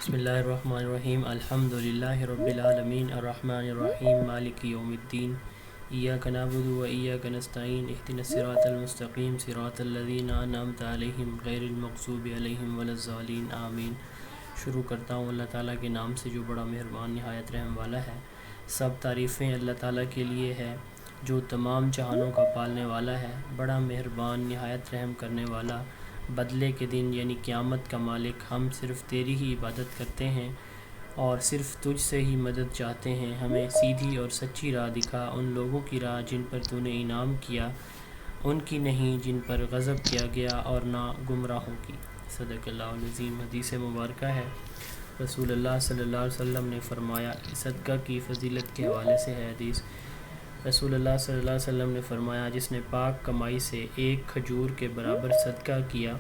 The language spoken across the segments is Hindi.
बिस्मिल्लाहिर्रहमानिर्रहीम अल्हम्दुलिल्लाहि रब्बिल आलमीन अर्रहमानिर्रहीम मालिकि यौमिद्दीन इय्याका नअबुदु व इय्याका नस्तईन इहदिनस सिरातल मुस्तक़ीम सिरातल लज़ीना अनअमता अलैहिम गैरिल मग़ज़ूबि अलैहिम वलज़्ज़ालिन आमीन। शुरू करता हूँ अल्लाह ताला के नाम से जो बड़ा मेहरबान निहायत रहम वाला है। सब तारीफ़ें अल्लाह ताला के लिए है जो तमाम जहानों का पालने वाला है, बड़ा मेहरबान निहायत रहम करने वाला। बदले के दिन यानी क़यामत का मालिक, हम सिर्फ़ तेरी ही इबादत करते हैं और सिर्फ़ तुझ से ही मदद चाहते हैं। हमें सीधी और सच्ची राह दिखा, उन लोगों की राह जिन पर तूने इनाम किया, उनकी नहीं जिन पर गज़ब किया गया, और ना गुमराहों की। सदक़ल्लाहुल अज़ीम। हदीस मुबारक है, रसूलुल्लाह सल्लल्लाहु अलैहि वसल्लम ने फ़रमाया, सदका की फ़जीलत के हवाले से है हदीस। रसूलुल्लाह सल्लल्लाहु अलैहि वसल्लम ने फ़रमाया, जिसने पाक कमाई से एक खजूर के बराबर सदका किया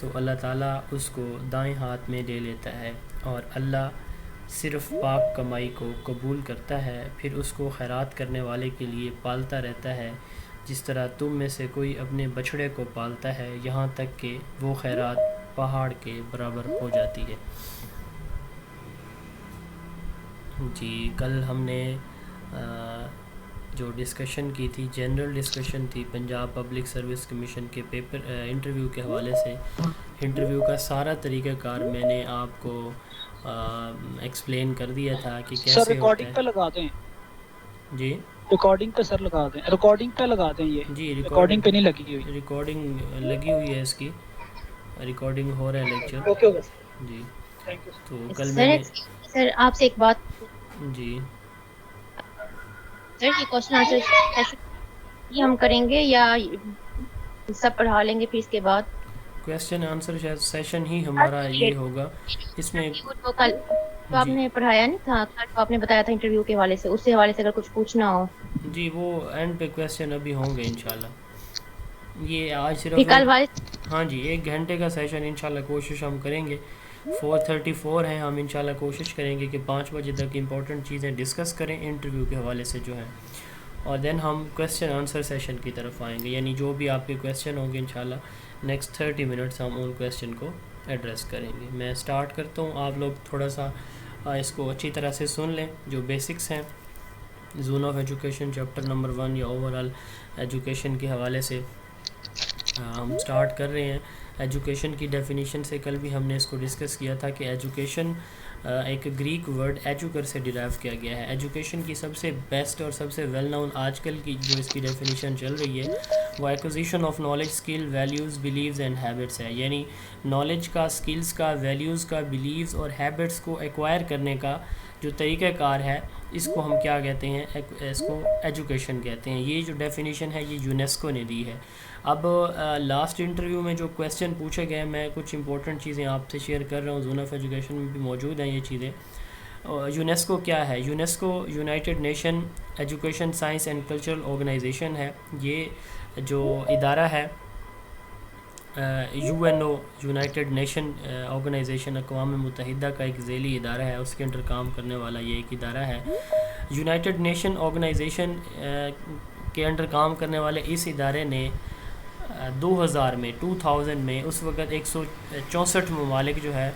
तो अल्लाह ताला उसको दाएं हाथ में ले लेता है, और अल्लाह सिर्फ़ पाक कमाई को कबूल करता है, फिर उसको खैरात करने वाले के लिए पालता रहता है, जिस तरह तुम में से कोई अपने बछड़े को पालता है, यहाँ तक कि वो खैरात पहाड़ के बराबर हो जाती है। जी, कल हमने जो डिस्कशन की थी, जनरल डिस्कशन थी पंजाब पब्लिक सर्विस कमीशन के पेपर इंटरव्यू के हवाले से। इंटरव्यू का सारा तरीक़ाकार मैंने आपको एक्सप्लेन कर दिया था कि सर कैसे होता रिकॉर्डिंग है। पे लगा दें, जी रिकॉर्डिंग पे सर लगा दें, रिकॉर्डिंग पे लगा दें। ये जी, रिकॉर्डिंग पे नहीं लगी हुई। रिकॉर्डिंग लगी हुई है, इसकी रिकॉर्डिंग हो रहा है लेक्चर। ओके ओके सर, जी, थैंक यू तो कल सर मैंने सर आपसे एक बात। जी सर ये क्वेश्चन आंसर सेशन ही हम करेंगे या सब पढ़ा लेंगे फिर इसके बाद? क्वेश्चन आंसर सेशन ही हमारा ये होगा इसमें। इंटरव्यू तो कल तो जी आपने पढ़ाया नहीं था, कल तो आपने बताया था इंटरव्यू के हवाले से, उससे हवाले से अगर कुछ पूछना हो जी, वो एंड पे क्वेश्चन अभी होंगे इंशाल्लाह। ये आज फिर सिर्फ कल एक, वाले। हाँ जी, 1 घंटे का सेशन इंशाल्लाह कोशिश हम करेंगे। 4:34 है, हम इंशाल्लाह कोशिश करेंगे कि 5 बजे तक इंपॉर्टेंट चीज़ें डिस्कस करें इंटरव्यू के हवाले से जो है, और देन हम क्वेश्चन आंसर सेशन की तरफ आएंगे। यानी जो भी आपके क्वेश्चन होंगे इंशाल्लाह नेक्स्ट 30 मिनट्स हम उन क्वेश्चन को एड्रेस करेंगे। मैं स्टार्ट करता हूँ, आप लोग थोड़ा सा इसको अच्छी तरह से सुन लें। जो बेसिक्स हैं zone of education chapter number 1 या ओवरऑल एजुकेशन के हवाले से हम स्टार्ट कर रहे हैं। एजुकेशन की डेफिनेशन से कल भी हमने इसको डिस्कस किया था कि एजुकेशन एक ग्रीक वर्ड एजुकर से डिराइव किया गया है। एजुकेशन की सबसे बेस्ट और सबसे वेल नोन आजकल की जो इसकी डेफिनेशन चल रही है वो acquisition of knowledge, skill, values, beliefs and habits है। यानी नॉलेज का, स्किल्स का, वैल्यूज़ का, बिलीव्स और हैबिट्स को एक्वायर करने का जो तरीक़ाकार है, इसको हम क्या कहते हैं? इसको एजुकेशन कहते हैं। ये जो डेफिनेशन है ये यूनेस्को ने दी है। अब लास्ट इंटरव्यू में जो क्वेश्चन पूछे गए, मैं कुछ इंपॉर्टेंट चीज़ें आपसे शेयर कर रहा हूँ, जोन ऑफ एजुकेशन में भी मौजूद हैं ये चीज़ें। यूनेस्को क्या है? UNESCO United Nation education, science and cultural organization है। ये जो इदारा है यूएनओ, यूनाइटेड नेशन ऑर्गेनाइजेशन, अक़वाम मुत्तहिदा का एक ज़ैली इदारा है, उसके अंडर काम करने वाला ये एक इदारा है। यूनाइटेड नेशन ऑर्गेनाइजेशन के अंडर काम करने वाले इस इदारे ने 2000 में उस वक़्त 164 ममालिक जो है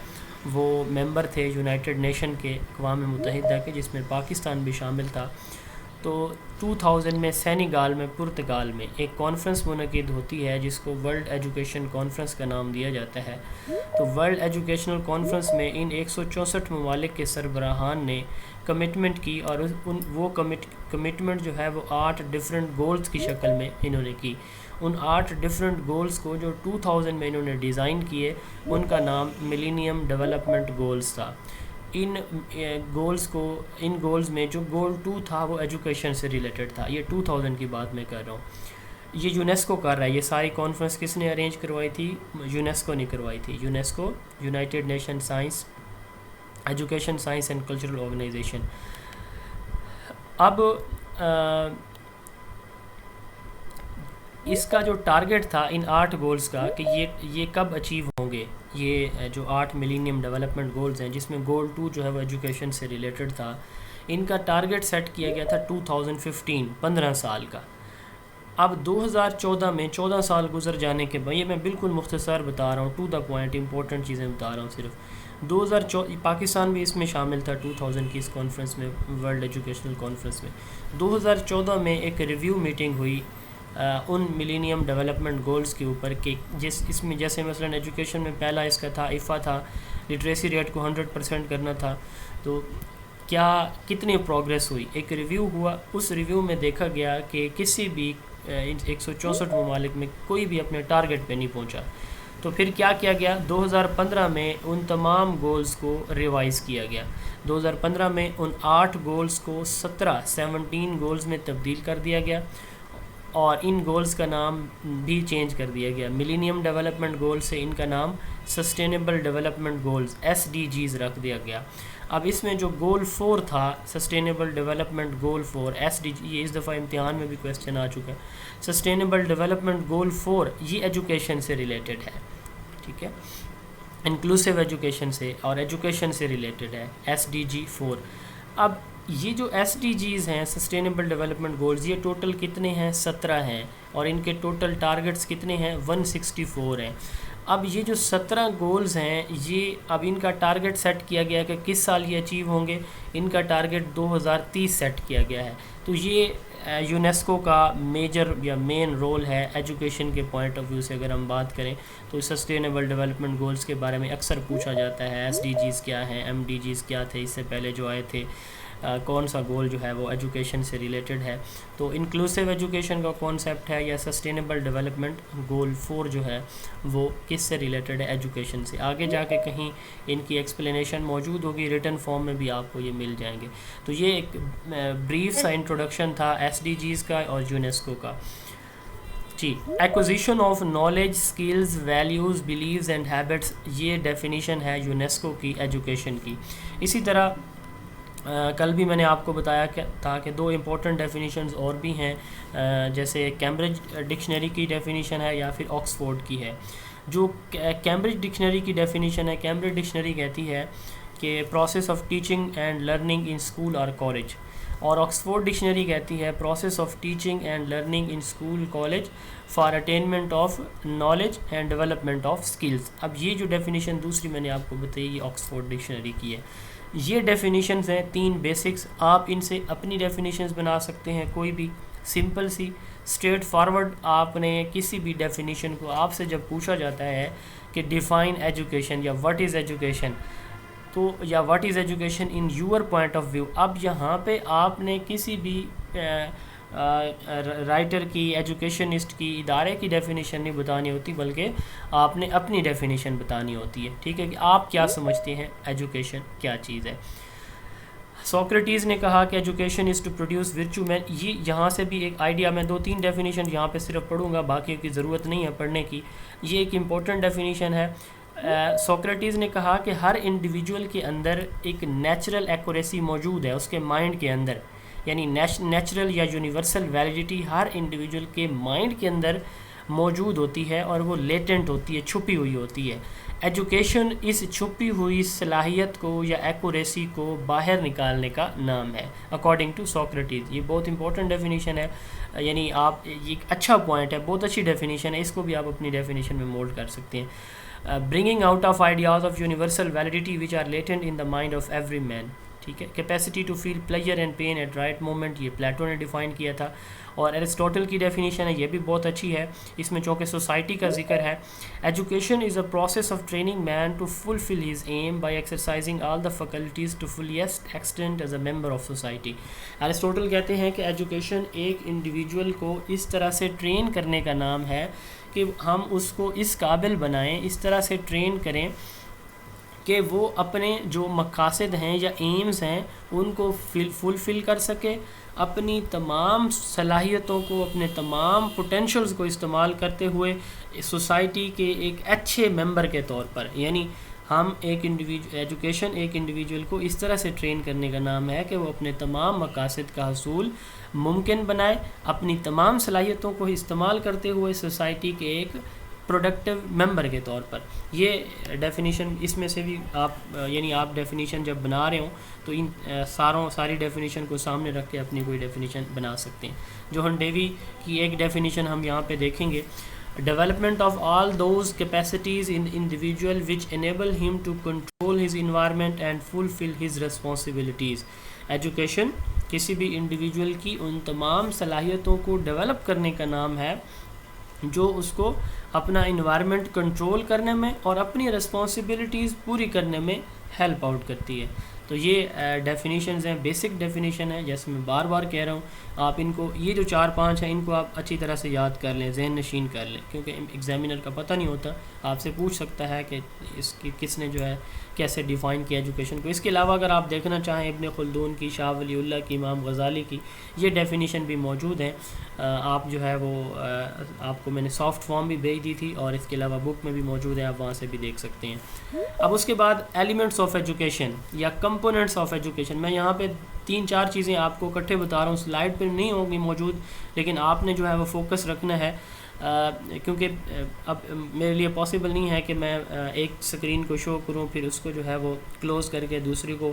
वो मेंबर थे यूनाइटेड नेशन के, अक़वाम मुत्तहिदा के, जिसमें पाकिस्तान भी शामिल था। तो 2000 में सेनेगाल में, पुर्तगाल में एक कॉन्फ्रेंस मुनक़िद होती है जिसको वर्ल्ड एजुकेशन कॉन्फ्रेंस का नाम दिया जाता है। तो वर्ल्ड एजुकेशनल कॉन्फ्रेंस में इन 164 ममालिक के सरबराहान ने कमिटमेंट की, और वो कमिटमेंट जो है वो 8 डिफरेंट गोल्स की शक्ल में इन्होंने की। उन 8 डिफरेंट गोल्स को जो 2000 में इन्होंने डिज़ाइन किए, उनका नाम मिलेनियम डेवलपमेंट गोल्स था। इन गोल्स में जो गोल 2 था वो एजुकेशन से रिलेटेड था। ये 2000 की बात मैं कर रहा हूँ। ये यूनेस्को कर रहा है। ये सारी कॉन्फ्रेंस किसने अरेंज करवाई थी? यूनेस्को ने करवाई थी। UNESCO, United Nation science education, science and cultural organization. अब इसका जो टारगेट था इन 8 गोल्स का कि ये कब अचीव होंगे, ये जो 8 मिलेनियम डेवलपमेंट गोल्स हैं, जिसमें गोल 2 जो है वो एजुकेशन से रिलेटेड था, इनका टारगेट सेट किया गया था 2015, 15 साल का। अब 2014 में 14 साल गुजर जाने के बाद, ये मैं बिल्कुल मुख्तसर बता रहा हूँ, टू द पॉइंट इंपॉर्टेंट चीज़ें बता रहा हूँ सिर्फ। 2014 पाकिस्तान भी इसमें शामिल था 2000 की इस कॉन्फ्रेंस में, वर्ल्ड एजुकेशनल कॉन्फ्रेंस में। 2014 में एक रिव्यू मीटिंग हुई उन मिलेनियम डेवलपमेंट गोल्स के ऊपर कि इसमें जैसे मसलन एजुकेशन में पहला इसका था इफ़ा था, लिटरेसी रेट को 100% करना था, तो क्या कितनी प्रोग्रेस हुई, एक रिव्यू हुआ। उस रिव्यू में देखा गया कि किसी भी 164 ममालिक में कोई भी अपने टारगेट पे नहीं पहुंचा। तो फिर क्या किया गया, 2015 में उन तमाम गोल्स को रिवाइज़ किया गया। 2015 में उन 8 गोल्स को 17 गोल्स में तब्दील कर दिया गया और इन गोल्स का नाम भी चेंज कर दिया गया। मिलेनियम डेवलपमेंट गोल से इनका नाम सस्टेनेबल डेवलपमेंट गोल्स SDGs रख दिया गया। अब इसमें जो गोल 4 था, सस्टेनेबल डेवलपमेंट गोल 4 SDG, ये इस दफ़ा इम्तिहान में भी क्वेश्चन आ चुका है। सस्टेनेबल डेवलपमेंट गोल 4 ये एजुकेशन से रिलेटेड है, ठीक है, इंक्लूसिव एजुकेशन से और एजुकेशन से रिलेटेड है SDG 4। अब ये जो SDGs हैं, सस्टेनेबल डेवलपमेंट गोल्स, ये टोटल कितने हैं, 17 हैं, और इनके टोटल टारगेट्स कितने हैं, 164 हैं। अब ये जो 17 गोल्स हैं, ये अब इनका टारगेट सेट किया गया है कि किस साल ये अचीव होंगे। इनका टारगेट 2030 सेट किया गया है। तो ये यूनेस्को का मेजर या मेन रोल है एजुकेशन के पॉइंट ऑफ व्यू से। अगर हम बात करें तो सस्टेनेबल डेवलपमेंट गोल्स के बारे में अक्सर पूछा जाता है, SDGs क्या हैं, MDGs क्या थे इससे पहले जो आए थे, कौन सा गोल जो है वो एजुकेशन से रिलेटेड है। तो इंक्लूसिव एजुकेशन का कॉन्सेप्ट है या सस्टेनेबल डेवलपमेंट गोल 4 जो है वो किस से रिलेटेड है, एजुकेशन से। आगे जाके कहीं इनकी एक्सप्लेनेशन मौजूद होगी, रिटन फॉर्म में भी आपको ये मिल जाएंगे। तो ये एक ब्रीफ सा इंट्रोडक्शन था SDGs का और यूनेस्को का। जी, acquisition of knowledge, skills, values, beliefs and habits, ये डेफिनीशन है यूनेस्को की एजुकेशन की। इसी तरह कल भी मैंने आपको बताया था कि 2 इम्पोर्टेंट डेफिनीशंस और भी हैं, जैसे कैम्ब्रिज डिक्शनरी की डेफिनीशन है या फिर ऑक्सफोर्ड की है। जो कैम्ब्रिज डिक्शनरी की डेफिनीशन है, कैम्ब्रिज डिक्शनरी कहती है कि process of teaching and learning in school और कॉलेज, और ऑक्सफोर्ड डिक्शनरी कहती है process of teaching and learning in school college for attainment of knowledge and development of skills. अब ये जो डेफिनीशन दूसरी मैंने आपको बताई, ये ऑक्सफोर्ड डिक्शनरी की है। ये डेफिनीशंस हैं 3 बेसिक्स, आप इनसे अपनी डेफिनीशंस बना सकते हैं, कोई भी सिंपल सी स्ट्रेट फॉरवर्ड। आपने किसी भी डेफिनीशन को, आपसे जब पूछा जाता है कि डिफ़ाइन एजुकेशन या व्हाट इज़ एजुकेशन, तो या what is education in your point of view, अब यहाँ पे आपने किसी भी राइटर की, एजुकेशनिस्ट की, इदारे की डेफिनेशन नहीं बतानी होती, बल्कि आपने अपनी डेफिनेशन बतानी होती है, ठीक है, कि आप क्या समझते हैं एजुकेशन क्या चीज़ है। सोक्रेटिस ने कहा कि education is to produce virtue man. ये यहाँ से भी एक आइडिया, मैं 2-3 डेफिनेशन यहाँ पे सिर्फ पढ़ूँगा, बाकी की ज़रूरत नहीं है पढ़ने की। ये एक इम्पोर्टेंट डेफिनेशन है। सोक्रेटिस ने कहा कि हर इंडिविजुअल के अंदर एक नेचुरल एक्यूरेसी मौजूद है, उसके माइंड के अंदर, यानी नेचुरल या यूनिवर्सल वैलिडिटी हर इंडिविजुअल के माइंड के अंदर मौजूद होती है और वो लेटेंट होती है, छुपी हुई होती है। एजुकेशन इस छुपी हुई सलाहियत को या एक्यूरेसी को बाहर निकालने का नाम है, अकॉर्डिंग टू सोक्रेटिस। ये बहुत इंपॉर्टेंट डेफिनेशन है, यानी आप, ये अच्छा पॉइंट है, बहुत अच्छी डेफिनेशन है, इसको भी आप अपनी डेफिनेशन में मोल्ड कर सकते हैं। Bringing out of ideas of universal validity which are latent in the mind of every man, ठीक है। Capacity to feel pleasure and pain at right moment, ये प्लेटो ने डिफ़ाइन किया था। और एरिस्टोटल की डेफिनेशन है, ये भी बहुत अच्छी है, इसमें चूँकि सोसाइटी का जिक्र है। Education is a process of training man to fulfil his aim by exercising all the faculties to fullest extent as a member of society. Aristotle कहते हैं कि एजुकेशन एक इंडिविजुअल को इस तरह से ट्रेन करने का नाम है कि हम उसको इस काबिल बनाएं, इस तरह से ट्रेन करें कि वो अपने जो मकासद हैं या एम्स हैं उनको फुलफ़िल कर सके, अपनी तमाम सलाहियतों को, अपने तमाम पोटेंशियल्स को इस्तेमाल करते हुए सोसाइटी के एक अच्छे मेंबर के तौर पर। यानी हम एजुकेशन एक इंडिविजुअल को इस तरह से ट्रेन करने का नाम है कि वो अपने तमाम मकासद का हसूल मुमकिन बनाए, अपनी तमाम सलाहियतों को इस्तेमाल करते हुए सोसाइटी के एक प्रोडक्टिव मेंबर के तौर पर। ये डेफिनेशन इसमें से भी आप यानी आप डेफिनेशन जब बना रहे हो तो इन सारी डेफिनेशन को सामने रख के अपनी कोई डेफिनेशन बना सकते हैं। जोहन डेवी की एक डेफिनेशन हम यहाँ पे देखेंगे, development of all those capacities in individual which enable him to control his environment and fulfill his responsibilities। Education किसी भी इंडिविजुअल की उन तमाम सलाहियतों को डेवलप करने का नाम है जो उसको अपना इन्वायरमेंट कंट्रोल करने में और अपनी रिस्पॉन्सिबिलिटीज़ पूरी करने में हेल्प आउट करती है। तो ये डेफिनेशंस हैं, बेसिक डेफिनेशन है, जैसे मैं बार बार कह रहा हूँ। आप इनको ये जो 4-5 हैं इनको आप अच्छी तरह से याद कर लें, जहन नशीन कर लें, क्योंकि एग्जामिनर का पता नहीं होता, आपसे पूछ सकता है कि इसकी किसने जो है कैसे डिफ़ाइन किया एजुकेशन को। इसके अलावा अगर आप देखना चाहें इब्न खुल्दून की, शाह वलीउल्लाह की, इमाम गज़ाली की ये डेफिनेशन भी मौजूद हैं। आप जो है वो आपको मैंने सॉफ्ट फॉर्म भी भेज दी थी और इसके अलावा बुक में भी मौजूद है, आप वहाँ से भी देख सकते हैं। अब उसके बाद एलिमेंट्स ऑफ एजुकेशन या कंपोनेंट्स ऑफ एजुकेशन, मैं यहाँ पे 3-4 चीज़ें आपको इकट्ठे बता रहा हूँ, स्लाइड पर नहीं होंगी मौजूद, लेकिन आपने जो है वो फोकस रखना है, क्योंकि अब मेरे लिए पॉसिबल नहीं है कि मैं एक स्क्रीन को शो करूं फिर उसको जो है वो क्लोज़ करके दूसरी को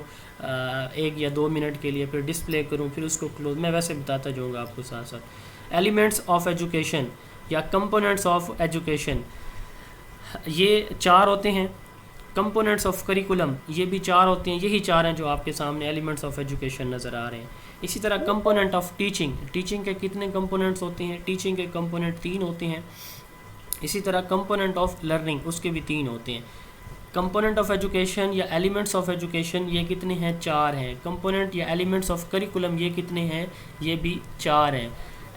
1 या 2 मिनट के लिए फिर डिस्प्ले करूं फिर उसको क्लोज, मैं वैसे बताता जाऊंगा आपको साथ साथ। एलिमेंट्स ऑफ एजुकेशन या कंपोनेंट्स ऑफ एजुकेशन, ये 4 होते हैं। कंपोनेंट्स ऑफ करिकुलम, ये भी 4 होते हैं। यही 4 हैं जो आपके सामने एलिमेंट्स ऑफ एजुकेशन नज़र आ रहे हैं। इसी तरह कंपोनेंट ऑफ टीचिंग, टीचिंग के कितने कंपोनेंट्स होते हैं? टीचिंग के कंपोनेंट 3 होते हैं। इसी तरह कंपोनेंट ऑफ लर्निंग, उसके भी 3 होते हैं। कंपोनेंट ऑफ एजुकेशन या एलिमेंट्स ऑफ एजुकेशन ये कितने हैं? 4 हैं। कंपोनेंट या एलिमेंट्स ऑफ करिकुलम ये कितने हैं? ये भी 4 हैं।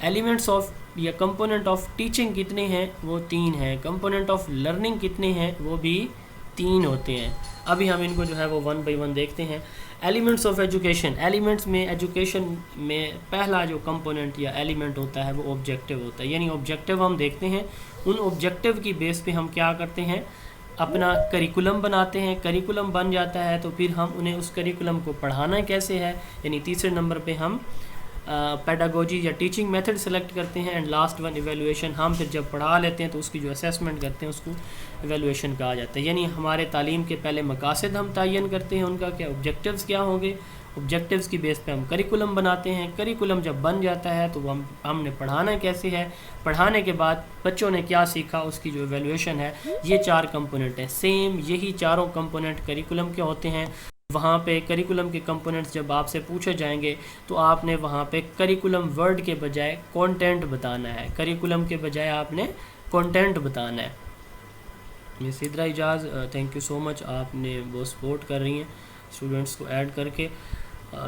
एलिमेंट्स ऑफ या कंपोनेंट ऑफ टीचिंग कितने हैं? वो 3 हैं। कंपोनेंट ऑफ लर्निंग कितने हैं? वो भी 3 होते हैं। अभी हम इनको जो है वो 1 बाय 1 देखते हैं। एलिमेंट्स ऑफ एजुकेशन, एलिमेंट्स में एजुकेशन में पहला जो कंपोनेंट या एलिमेंट होता है वो ऑब्जेक्टिव होता है। यानी ऑब्जेक्टिव हम देखते हैं, उन ऑब्जेक्टिव की बेस पे हम क्या करते हैं, अपना करिकुलम बनाते हैं। करिकुलम बन जाता है तो फिर हम उन्हें उस करिकुलम को पढ़ाना कैसे है, यानी तीसरे नंबर पे हम पेडागोजी या टीचिंग मेथड सेलेक्ट करते हैं। एंड लास्ट वन इवेलुएशन, हम फिर जब पढ़ा लेते हैं तो उसकी जो असेसमेंट करते हैं उसको इवेलुएशन कहा जाता है। यानी हमारे तालीम के पहले मकासद हम तयन करते हैं, उनका क्या ऑब्जेक्टिव्स क्या होंगे, ऑब्जेक्टिव्स की बेस पे हम करिकुलम बनाते हैं। करिकुलम जब बन जाता है तो हमने पढ़ाना कैसे है, पढ़ाने के बाद बच्चों ने क्या सीखा, उसकी जो इवेलुएशन है। ये 4 कंपोनेंट हैं। सेम यही चारों कंपोनेंट करिकुलम के होते हैं। वहाँ पे करिकुलम के कंपोनेंट्स जब आपसे पूछे जाएंगे तो आपने वहाँ पे करिकुलम वर्ड के बजाय कंटेंट बताना है। करिकुलम के बजाय आपने कंटेंट बताना है। ये Sidra Ejaz, thank you so much, आपने वो सपोर्ट कर रही हैं स्टूडेंट्स को ऐड करके,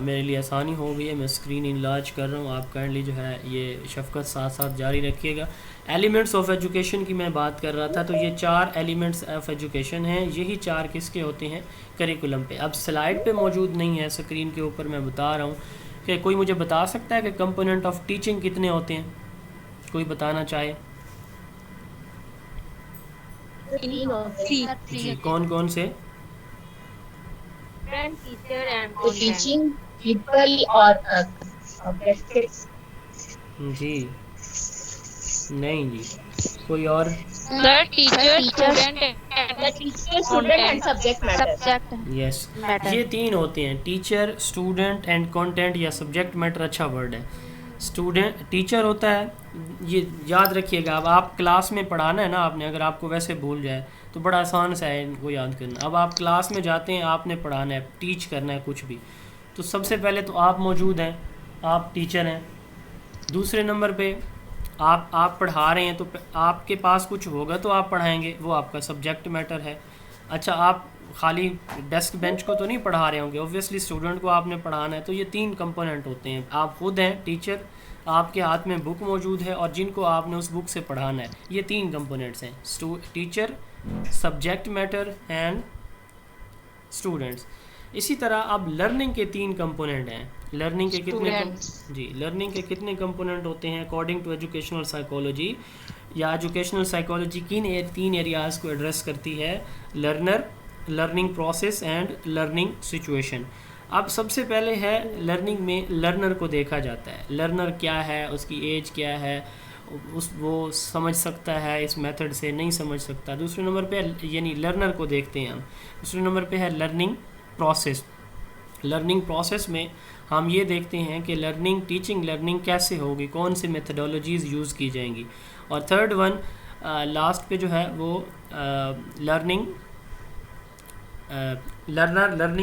मेरे लिए आसानी हो गई है। मैं स्क्रीन इनलार्ज कर रहा हूँ, आप काइंडली जो है ये शफ़क़त साथ साथ जारी रखिएगा। एलिमेंट्स ऑफ एजुकेशन की मैं बात कर रहा था, तो ये 4 एलिमेंट्स ऑफ एजुकेशन हैं। यही 4 किसके होते हैं? करिकुलम पे। अब स्लाइड पे मौजूद नहीं है, स्क्रीन के ऊपर मैं बता रहा हूँ कि कोई मुझे बता सकता है कि कंपोनेंट ऑफ टीचिंग कितने होते हैं? कोई बताना चाहे? जी, कौन कौन से? टीचिंग, पीपल और ऑब्जेक्टिव्स। जी नहीं जी, कोई और? Sir teacher, student and subject. Yes, ये 3 होते हैं, टीचर, स्टूडेंट एंड कंटेंट या सब्जेक्ट मैटर। अच्छा वर्ड है। स्टूडेंट, टीचर होता है, ये याद रखिएगा। अब आप क्लास में पढ़ाना है ना आपने, अगर आपको वैसे भूल जाए तो बड़ा आसान सा है इनको याद करना। अब आप क्लास में जाते हैं, आपने पढ़ाना है, टीच करना है कुछ भी, तो सबसे पहले तो आप मौजूद हैं, आप टीचर हैं। दूसरे नंबर पे आप पढ़ा रहे हैं, तो आपके पास कुछ होगा तो आप पढ़ाएंगे, वो आपका सब्जेक्ट मैटर है। अच्छा, आप खाली डेस्क बेंच को तो नहीं पढ़ा रहे होंगे, ऑब्वियसली स्टूडेंट को आपने पढ़ाना है। तो ये 3 कंपोनेंट होते हैं। आप खुद हैं टीचर, आपके हाथ में बुक मौजूद है और जिनको आपने उस बुक से पढ़ाना है। ये 3 कंपोनेंट्स हैं, teacher, subject matter and students. इसी तरह अब लर्निंग के 3 कंपोनेंट हैं। लर्निंग के लर्निंग के कितने कंपोनेंट होते हैं? अकॉर्डिंग टू एजुकेशनल साइकोलॉजी या एजुकेशनल साइकोलॉजी किन 3 एरियाज़ को एड्रेस करती है? Learner, learning process and learning situation. अब सबसे पहले है लर्निंग में लर्नर को देखा जाता है। लर्नर क्या है, उसकी एज क्या है, वो समझ सकता है इस मेथड से, नहीं समझ सकता। दूसरे नंबर पे यानी लर्नर को देखते हैं हम। दूसरे नंबर पे है लर्निंग प्रोसेस। लर्निंग प्रोसेस में हम ये देखते हैं कि टीचिंग लर्निंग कैसे होगी, कौन सी मेथडोलॉजीज़ यूज़ की जाएंगी। और थर्ड वन लास्ट पे जो है वो learning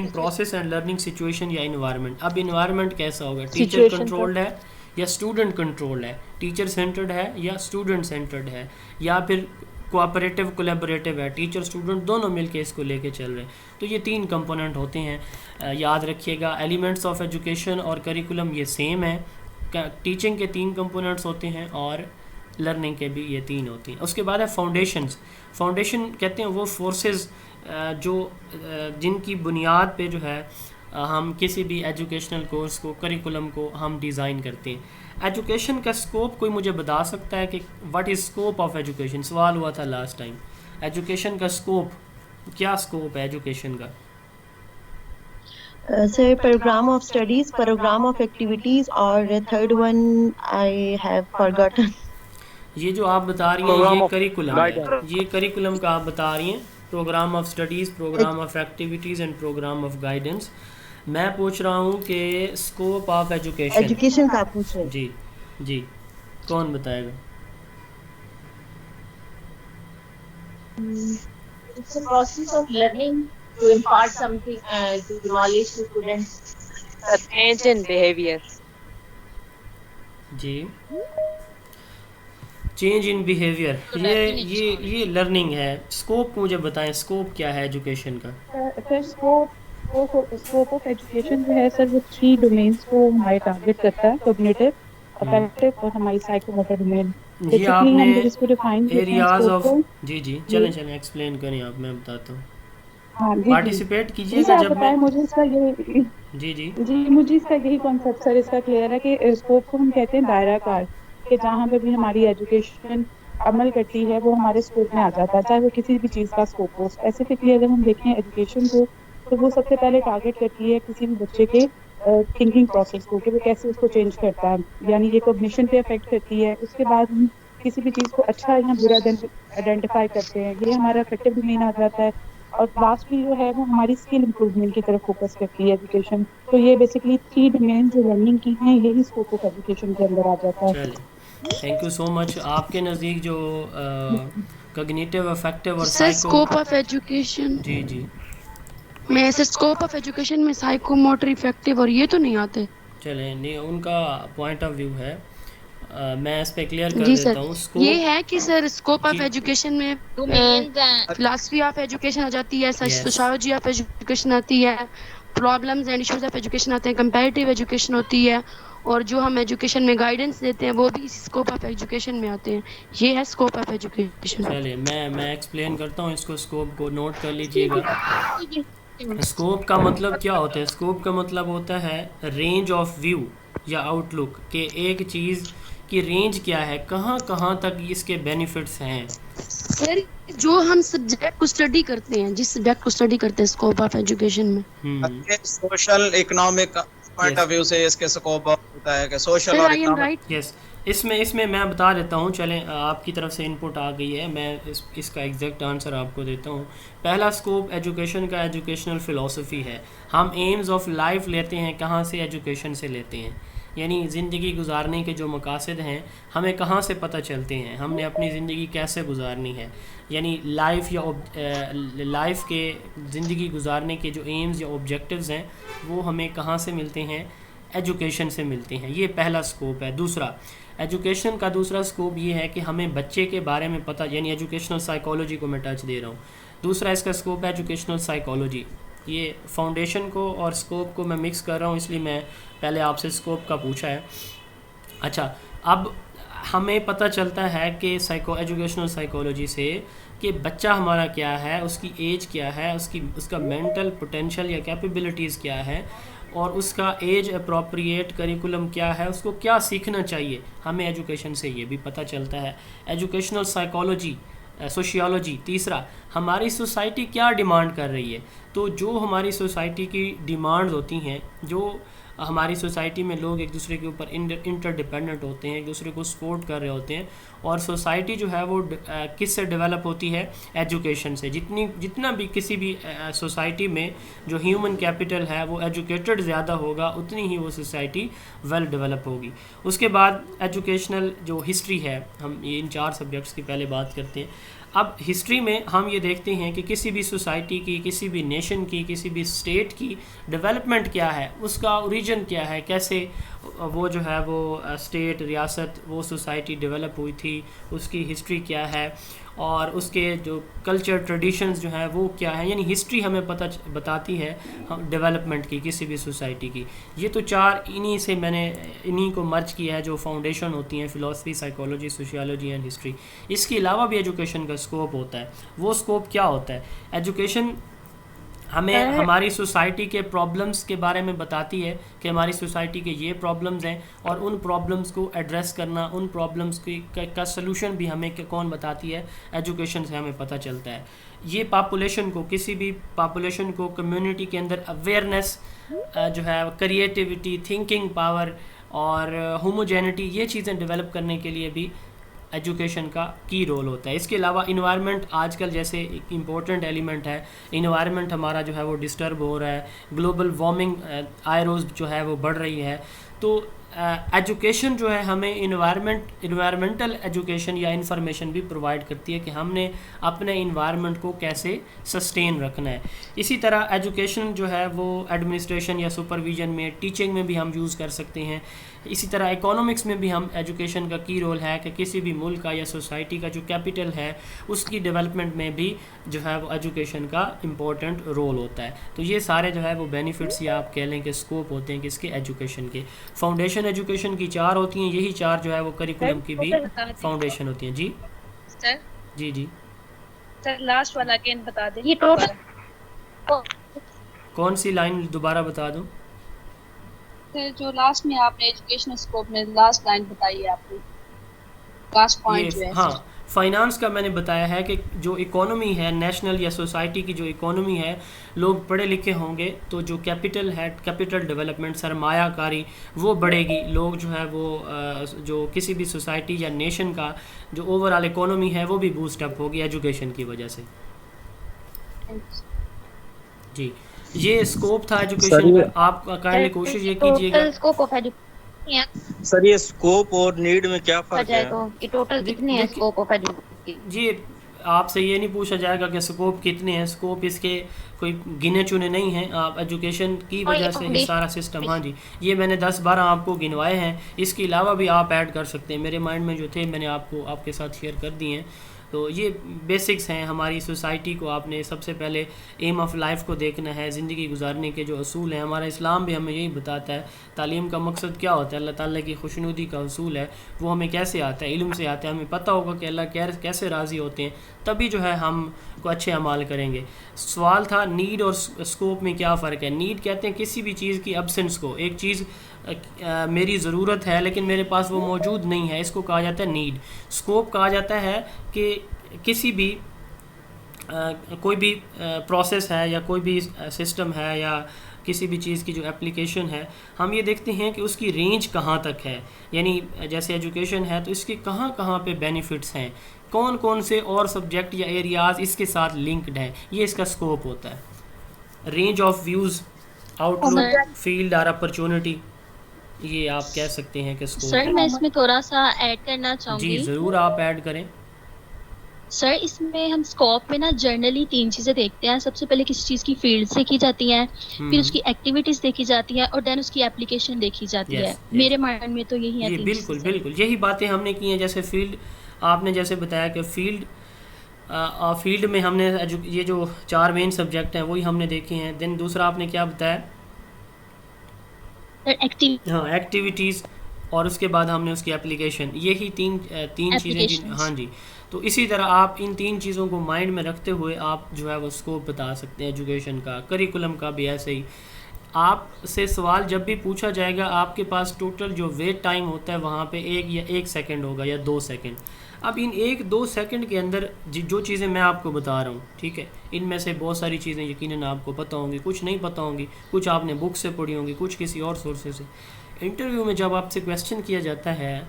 process and learning situation या इन्वायरमेंट। अब इन्वायरमेंट कैसा होगा, टीचर कंट्रोल्ड है या स्टूडेंट कंट्रोल्ड है, टीचर सेंटर्ड है या स्टूडेंट सेंटर्ड है, या फिर कोऑपरेटिव कोलैबोरेटिव है, टीचर स्टूडेंट दोनों मिलके इसको लेके चल रहे हैं। तो ये 3 कंपोनेंट होते हैं, याद रखिएगा। एलिमेंट्स ऑफ एजुकेशन और करिकुलम ये सेम है, टीचिंग के 3 कंपोनेंट्स होते हैं और लर्निंग के भी ये 3 होती हैं। उसके बाद है फाउंडेशंस। फाउंडेशन कहते हैं वो फोर्सेस जो जिनकी बुनियाद पे जो है हम किसी भी एजुकेशनल कोर्स को, करिकुलम को हम डिज़ाइन करते हैं। एजुकेशन का स्कोप कोई मुझे बता सकता है कि what is scope of education? सवाल हुआ था लास्ट टाइम, एजुकेशन का स्कोप, क्या स्कोप है एजुकेशन का? Sir programme of studies, programme of activities, और third one I have forgotten. ये जो आप बता रही हैं ये करिकुलम है, ये करिकुलम का आप बता रही हैं, programme of studies, programme of activities and programme of guidance. मैं पूछ रहा हूँ कि स्कोप ऑफ एजुकेशन का पूछ रहे हैं। जी जी, कौन बताएगा? It's a process of learning to impart something, to knowledge to students. A change in behavior. जी, चेंज इन बिहेवियर, ये लर्निंग है। स्कोप मुझे बताएं, स्कोप क्या है एजुकेशन का? सर स्कोप ऑफ एजुकेशन जो है सर वो 3 डोमेन्स को हमारे टारगेट करता है, कॉग्निटिव, अफेक्टिव और हमारी साइकोमोटर डोमेन। ये आपने एरियाज ऑफ, जी चलें एक्सप्लेन करें आप, मैं बताता हूँ। हाँ, पार्टिसिपेट कीजिएगा जब मैं मुझे इसका यही जी मुझे इसका यही कॉन्सेप्ट सर इसका क्लियर है कि स्कोप को हम कहते हैं दायरा कार, कि जहाँ पे भी हमारी एजुकेशन अमल करती है वो हमारे स्कोप में आ जाता है, चाहे वो किसी भी चीज़ का स्कोप हो। स्पेसिफिकली अगर हम देखें एजुकेशन को, तो वो सबसे पहले टारगेट करती है किसी भी बच्चे के थिंकिंग प्रोसेस को, कि वो कैसे उसको चेंज करता है, यानी ये कॉग्निशन पे अफेक्ट करती है। उसके बाद हम किसी भी चीज़ को अच्छा या बुरा आइडेंटिफाई करते हैं, ये हमारा अफेक्टिव डोमेन आ जाता है। और लास्टली जो है वो हमारी स्किल इंप्रूवमेंट की तरफ फोकस करती है एजुकेशन। तो ये बेसिकली 3 डोमेन जो लर्निंग की हैं, यही स्कोप ऑफ एजुकेशन के अंदर आ जाता है। Thank you so much. आपके नज़दीक जो कॉग्निटिव, अफेक्टिव और स्कोप ऑफ एजुकेशन, जी मैं ऐसे स्कोप ऑफ एजुकेशन में साइकोमोटर, इफेक्टिव और ये तो नहीं आते। चलें, नहीं उनका पॉइंट ऑफ व्यू है, मैं इस पे क्लियर कर देता हूँ। ये है कि सर स्कोप ऑफ एजुकेशन में फिलॉसफी ऑफ एजुकेशन आ जाती है, सोशियोलॉजी ऑफ एजुकेशन आती है, problems and issues of education आते हैं, कंपैरेटिव एजुकेशन होती है, और जो हम एजुकेशन में गाइडेंस देते हैं वो भी इस स्कोप ऑफ एजुकेशन में आते हैं। ये है स्कोप ऑफ एजुकेशन। चलिए मैं एक्सप्लेन करता हूँ इसको, स्कोप को नोट कर लीजिएगा। स्कोप का मतलब क्या होता है? स्कोप का मतलब होता है रेंज ऑफ व्यू या आउटलुक, कि एक चीज़ की रेंज क्या है, कहाँ तक इसके बेनिफिट्स हैं। सर जो हम सब्जेक्ट को स्टडी करते हैं, जिस सब्जेक्ट को स्टडी करते हैं स्कोप ऑफ एजुकेशन में, social economic point of view से इसके स्कोप होता है कि सोशल और इकोनॉमिक। यस, इसमें मैं बता देता हूँ। चलें, आपकी तरफ से इनपुट आ गई है, मैं इसका एग्जैक्ट आंसर आपको देता हूँ। पहला स्कोप एजुकेशन का एजुकेशनल फ़िलासफ़ी है। हम एम्स ऑफ लाइफ लेते हैं, कहाँ से? एजुकेशन से लेते हैं। यानी ज़िंदगी गुजारने के जो मकासद हैं हमें कहाँ से पता चलते हैं, हमने अपनी ज़िंदगी कैसे गुजारनी है। यानी लाइफ के ज़िंदगी गुजारने के जो एम्स या ऑब्जेक्टिव्स हैं वो हमें कहाँ से मिलते हैं? एजुकेशन से मिलते हैं। ये पहला स्कोप है। दूसरा, एजुकेशन का दूसरा स्कोप ये है कि हमें बच्चे के बारे में पता, यानी एजुकेशनल साइकोलॉजी को मैं टच दे रहा हूँ। दूसरा इसका स्कोप है एजुकेशनल साइकोलॉजी। ये फाउंडेशन को और स्कोप को मैं मिक्स कर रहा हूँ, इसलिए मैं पहले आपसे स्कोप का पूछा है। अच्छा, अब हमें पता चलता है कि एजुकेशनल साइकोलॉजी से कि बच्चा हमारा क्या है, उसकी एज क्या है, उसका मेंटल पोटेंशियल या कैपेबिलिटीज़ क्या है, और उसका एज अप्रोप्रिएट करिकुलम क्या है, उसको क्या सीखना चाहिए, हमें एजुकेशन से ये भी पता चलता है। Educational psychology, sociology. तीसरा, हमारी सोसाइटी क्या डिमांड कर रही है। तो जो हमारी सोसाइटी की डिमांड्स होती हैं, जो हमारी सोसाइटी में लोग एक दूसरे के ऊपर इंटरडिपेंडेंट होते हैं, एक दूसरे को सपोर्ट कर रहे होते हैं, और सोसाइटी जो है वो किस से डेवलप होती है? एजुकेशन से। जितना भी किसी भी सोसाइटी में जो ह्यूमन कैपिटल है वो एजुकेटेड ज़्यादा होगा, उतनी ही वो सोसाइटी वेल डेवलप होगी। उसके बाद एजुकेशनल जो हिस्ट्री है, हम ये इन 4 सब्जेक्ट्स की पहले बात करते हैं। अब हिस्ट्री में हम ये देखते हैं कि किसी भी सोसाइटी की, किसी भी नेशन की, किसी भी स्टेट की डेवलपमेंट क्या है, उसका ओरिजिन क्या है, कैसे वो जो है वो स्टेट, रियासत, वो सोसाइटी डेवलप हुई थी, उसकी हिस्ट्री क्या है, और उसके जो कल्चर ट्रेडिशंस जो है वो क्या है। यानी हिस्ट्री हमें बताती है डेवलपमेंट की किसी भी सोसाइटी की। ये तो 4 इन्हीं को मर्ज किया है जो फाउंडेशन होती हैं, philosophy, psychology, sociology and history. इसके अलावा भी एजुकेशन का स्कोप होता है। वो स्कोप क्या होता है? एजुकेशन हमें हमारी सोसाइटी के प्रॉब्लम्स के बारे में बताती है कि हमारी सोसाइटी के ये प्रॉब्लम्स हैं, और उन प्रॉब्लम्स को एड्रेस करना, उन प्रॉब्लम्स का सलूशन भी हमें कौन बताती है? एजुकेशन से हमें पता चलता है। ये पॉपुलेशन को, किसी भी पॉपुलेशन को कम्युनिटी के अंदर अवेयरनेस जो है, क्रिएटिविटी, थिंकिंग पावर और होमोजेनिटी, ये चीज़ें डेवलप करने के लिए भी एजुकेशन का की रोल होता है। इसके अलावा इन्वायरमेंट आजकल जैसे एक इम्पोर्टेंट एलिमेंट है, इन्वायरमेंट हमारा जो है वो डिस्टर्ब हो रहा है, ग्लोबल वार्मिंग आयरोज जो है वो बढ़ रही है। तो एजुकेशन जो है हमें इन्वायरमेंटल एजुकेशन या इंफॉर्मेशन भी प्रोवाइड करती है कि हमने अपने इन्वायरमेंट को कैसे सस्टेन रखना है। इसी तरह एजुकेशन जो है वो एडमिनिस्ट्रेशन या सुपरविजन में, टीचिंग में भी हम यूज़ कर सकते हैं। इसी तरह इकोनॉमिक्स में भी हम एजुकेशन का की रोल है कि किसी भी मुल्क का या सोसाइटी का जो कैपिटल है उसकी डेवलपमेंट में भी जो है वो एजुकेशन का इम्पोर्टेंट रोल होता है। तो ये सारे जो है वो बेनिफिट्स या आप कह लें कि स्कोप होते हैं किसके? एजुकेशन के। फाउंडेशन एजुकेशन की 4 होती हैं, यही 4 जो है वो करिकुलम की भी फाउंडेशन होती हैं। जी सर, जी सर लास्ट वाला अगेन बता दें। ये टोटल कौन सी लाइन दोबारा बता दूं? सर जो लास्ट में आपने एजुकेशनल स्कोप में लास्ट लाइन बताई है आपने, लास्ट पॉइंट जो है। हाँ, फाइनेंस का मैंने बताया है कि जो इकोनॉमी है, नेशनल या सोसाइटी की जो इकोनॉमी है, लोग पढ़े लिखे होंगे तो जो कैपिटल है, कैपिटल डेवलपमेंट, सरमायाकारी, वो बढ़ेगी। लोग जो है वो जो किसी भी सोसाइटी या नेशन का जो ओवरऑल इकोनॉमी है वो भी बूस्ट अप होगी एजुकेशन की वजह से। जी, ये स्कोप था एजुकेशन का। आप काइंडली कोशिश ये कीजिएगा। स्कोप ऑफ सर ये स्कोप और नीड में क्या फर्क है? ये टोटल कितने हैं स्कोप ऑफ एजुकेशन? जी, आपसे ये नहीं पूछा जाएगा कि स्कोप कितने हैं। स्कोप इसके कोई गिने चुने नहीं हैं। आप एजुकेशन की वजह से ये सारा सिस्टम, हाँ जी, ये मैंने 10-12 आपको गिनवाए हैं। इसके अलावा भी आप ऐड कर सकते हैं। मेरे माइंड में जो थे मैंने आपके साथ शेयर कर दिए हैं। तो ये बेसिक्स हैं हमारी सोसाइटी को। आपने सबसे पहले एम ऑफ लाइफ को देखना है, ज़िंदगी गुजारने के जो असूल हैं। हमारा इस्लाम भी हमें यही बताता है तालीम का मकसद क्या होता है, अल्लाह ताला की खुशनुदी का असूल है। वो हमें कैसे आता है? इल्म से आता है। हमें पता होगा कि अल्लाह कैसे राज़ी होते हैं, तभी जो है हम को अच्छे अमाल करेंगे। सवाल था नीड और स्कोप में क्या फ़र्क है। नीड कहते हैं किसी भी चीज़ की एब्सेंस को। एक चीज़ मेरी ज़रूरत है लेकिन मेरे पास वो मौजूद नहीं है, इसको कहा जाता है नीड। स्कोप कहा जाता है कि किसी भी कोई भी प्रोसेस है या कोई भी सिस्टम है या किसी भी चीज़ की जो एप्लीकेशन है, हम ये देखते हैं कि उसकी रेंज कहाँ तक है। यानी जैसे एजुकेशन है तो इसके कहाँ कहाँ पे बेनिफिट्स हैं, कौन कौन से और सब्जेक्ट या एरियाज़ इसके साथ लिंक्ड हैं, ये इसका स्कोप होता है। Range of views, outlook, field और अपॉर्चुनिटी, ये आप कह सकते हैं कि स्कोप। सर मैं इसमें थोड़ा सा ऐड करना चाहूँगी। जी ज़रूर, आप ऐड करें। सर इसमें हम स्कोप में ना जनरली 3 चीज़ें देखते हैं। सबसे पहले किसी चीज़ की फील्ड देखी जाती है, फिर उसकी एक्टिविटीज़ देखी जाती है और देन उसकी एप्लीकेशन देखी जाती है। मेरे माइंड में तो यही है। बिल्कुल बिल्कुल यही बातें हमने की हैं। जैसे फील्ड आपने जैसे बताया कि फील्ड में हमने ये जो 4 मेन सब्जेक्ट हैं वही हमने देखे हैं। देन दूसरा आपने क्या बताया? एक्टिविटीज़, और उसके बाद हमने उसकी एप्लीकेशन। यही तीन चीज़ें। हाँ जी, तो इसी तरह आप इन 3 चीज़ों को माइंड में रखते हुए आप जो है वो स्कोप बता सकते हैं एजुकेशन का। करिकुलम का भी ऐसे ही। आपसे सवाल जब भी पूछा जाएगा, आपके पास टोटल जो वेट टाइम होता है वहाँ पे 1 सेकंड होगा या 2 सेकंड। अब इन 1-2 सेकंड के अंदर जो चीज़ें मैं आपको बता रहा हूँ, ठीक है, इनमें से बहुत सारी चीज़ें यकीनन आपको पता होंगी, कुछ नहीं पता होंगी, कुछ आपने बुक से पढ़ी होंगी, कुछ किसी और सोर्सेज से। इंटरव्यू में जब आपसे क्वेश्चन किया जाता है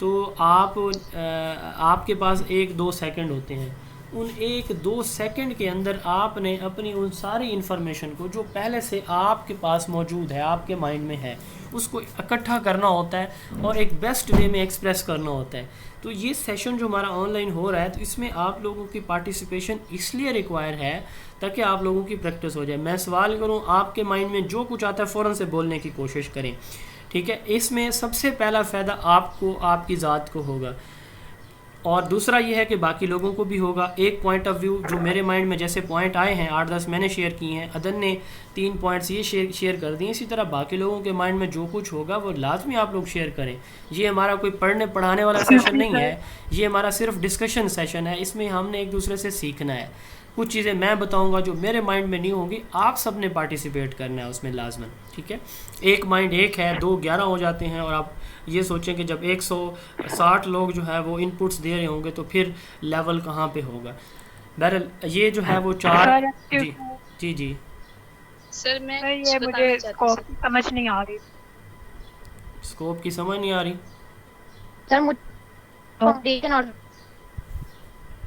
तो आपके पास 1-2 सेकंड होते हैं। उन 1-2 सेकंड के अंदर आपने अपनी उन सारी इन्फॉर्मेशन को जो पहले से आपके पास मौजूद है, आपके माइंड में है, उसको इकट्ठा करना होता है और एक बेस्ट वे में एक्सप्रेस करना होता है। तो ये सेशन जो हमारा ऑनलाइन हो रहा है, तो इसमें आप लोगों की पार्टिसिपेशन इसलिए रिक्वायर है ताकि आप लोगों की प्रैक्टिस हो जाए। मैं सवाल करूँ, आपके माइंड में जो कुछ आता है फ़ौरन से बोलने की कोशिश करें, ठीक है। इसमें सबसे पहला फ़ायदा आपको, आपकी ज़ात को होगा, और दूसरा ये है कि बाकी लोगों को भी होगा। एक पॉइंट ऑफ व्यू जो मेरे माइंड में जैसे पॉइंट आए हैं 8-10 मैंने शेयर किए हैं, अदन ने 3 पॉइंट्स ये शेयर कर दिए, इसी तरह बाकी लोगों के माइंड में जो कुछ होगा वो लाजमी आप लोग शेयर करें। ये हमारा कोई पढ़ने पढ़ाने वाला सेशन नहीं है, ये हमारा सिर्फ डिस्कशन सेशन है। इसमें हमने एक दूसरे से सीखना है। कुछ चीज़ें मैं बताऊंगा जो मेरे माइंड में नहीं होंगी, आप सब ने पार्टिसिपेट करना है उसमें लाजमन, ठीक है। एक माइंड एक है, 2-11 हो जाते हैं, और आप ये सोचें कि जब 160 लोग जो है वो इनपुट्स दे रहे होंगे तो फिर लेवल कहाँ पे होगा। बहरहाल ये जो है वो 4 जी जी जी सर मैं ये मुझे स्कोप की समझ नहीं आ रही। स्कोप की समझ नहीं आ रही सर, मुझे फाउंडेशन और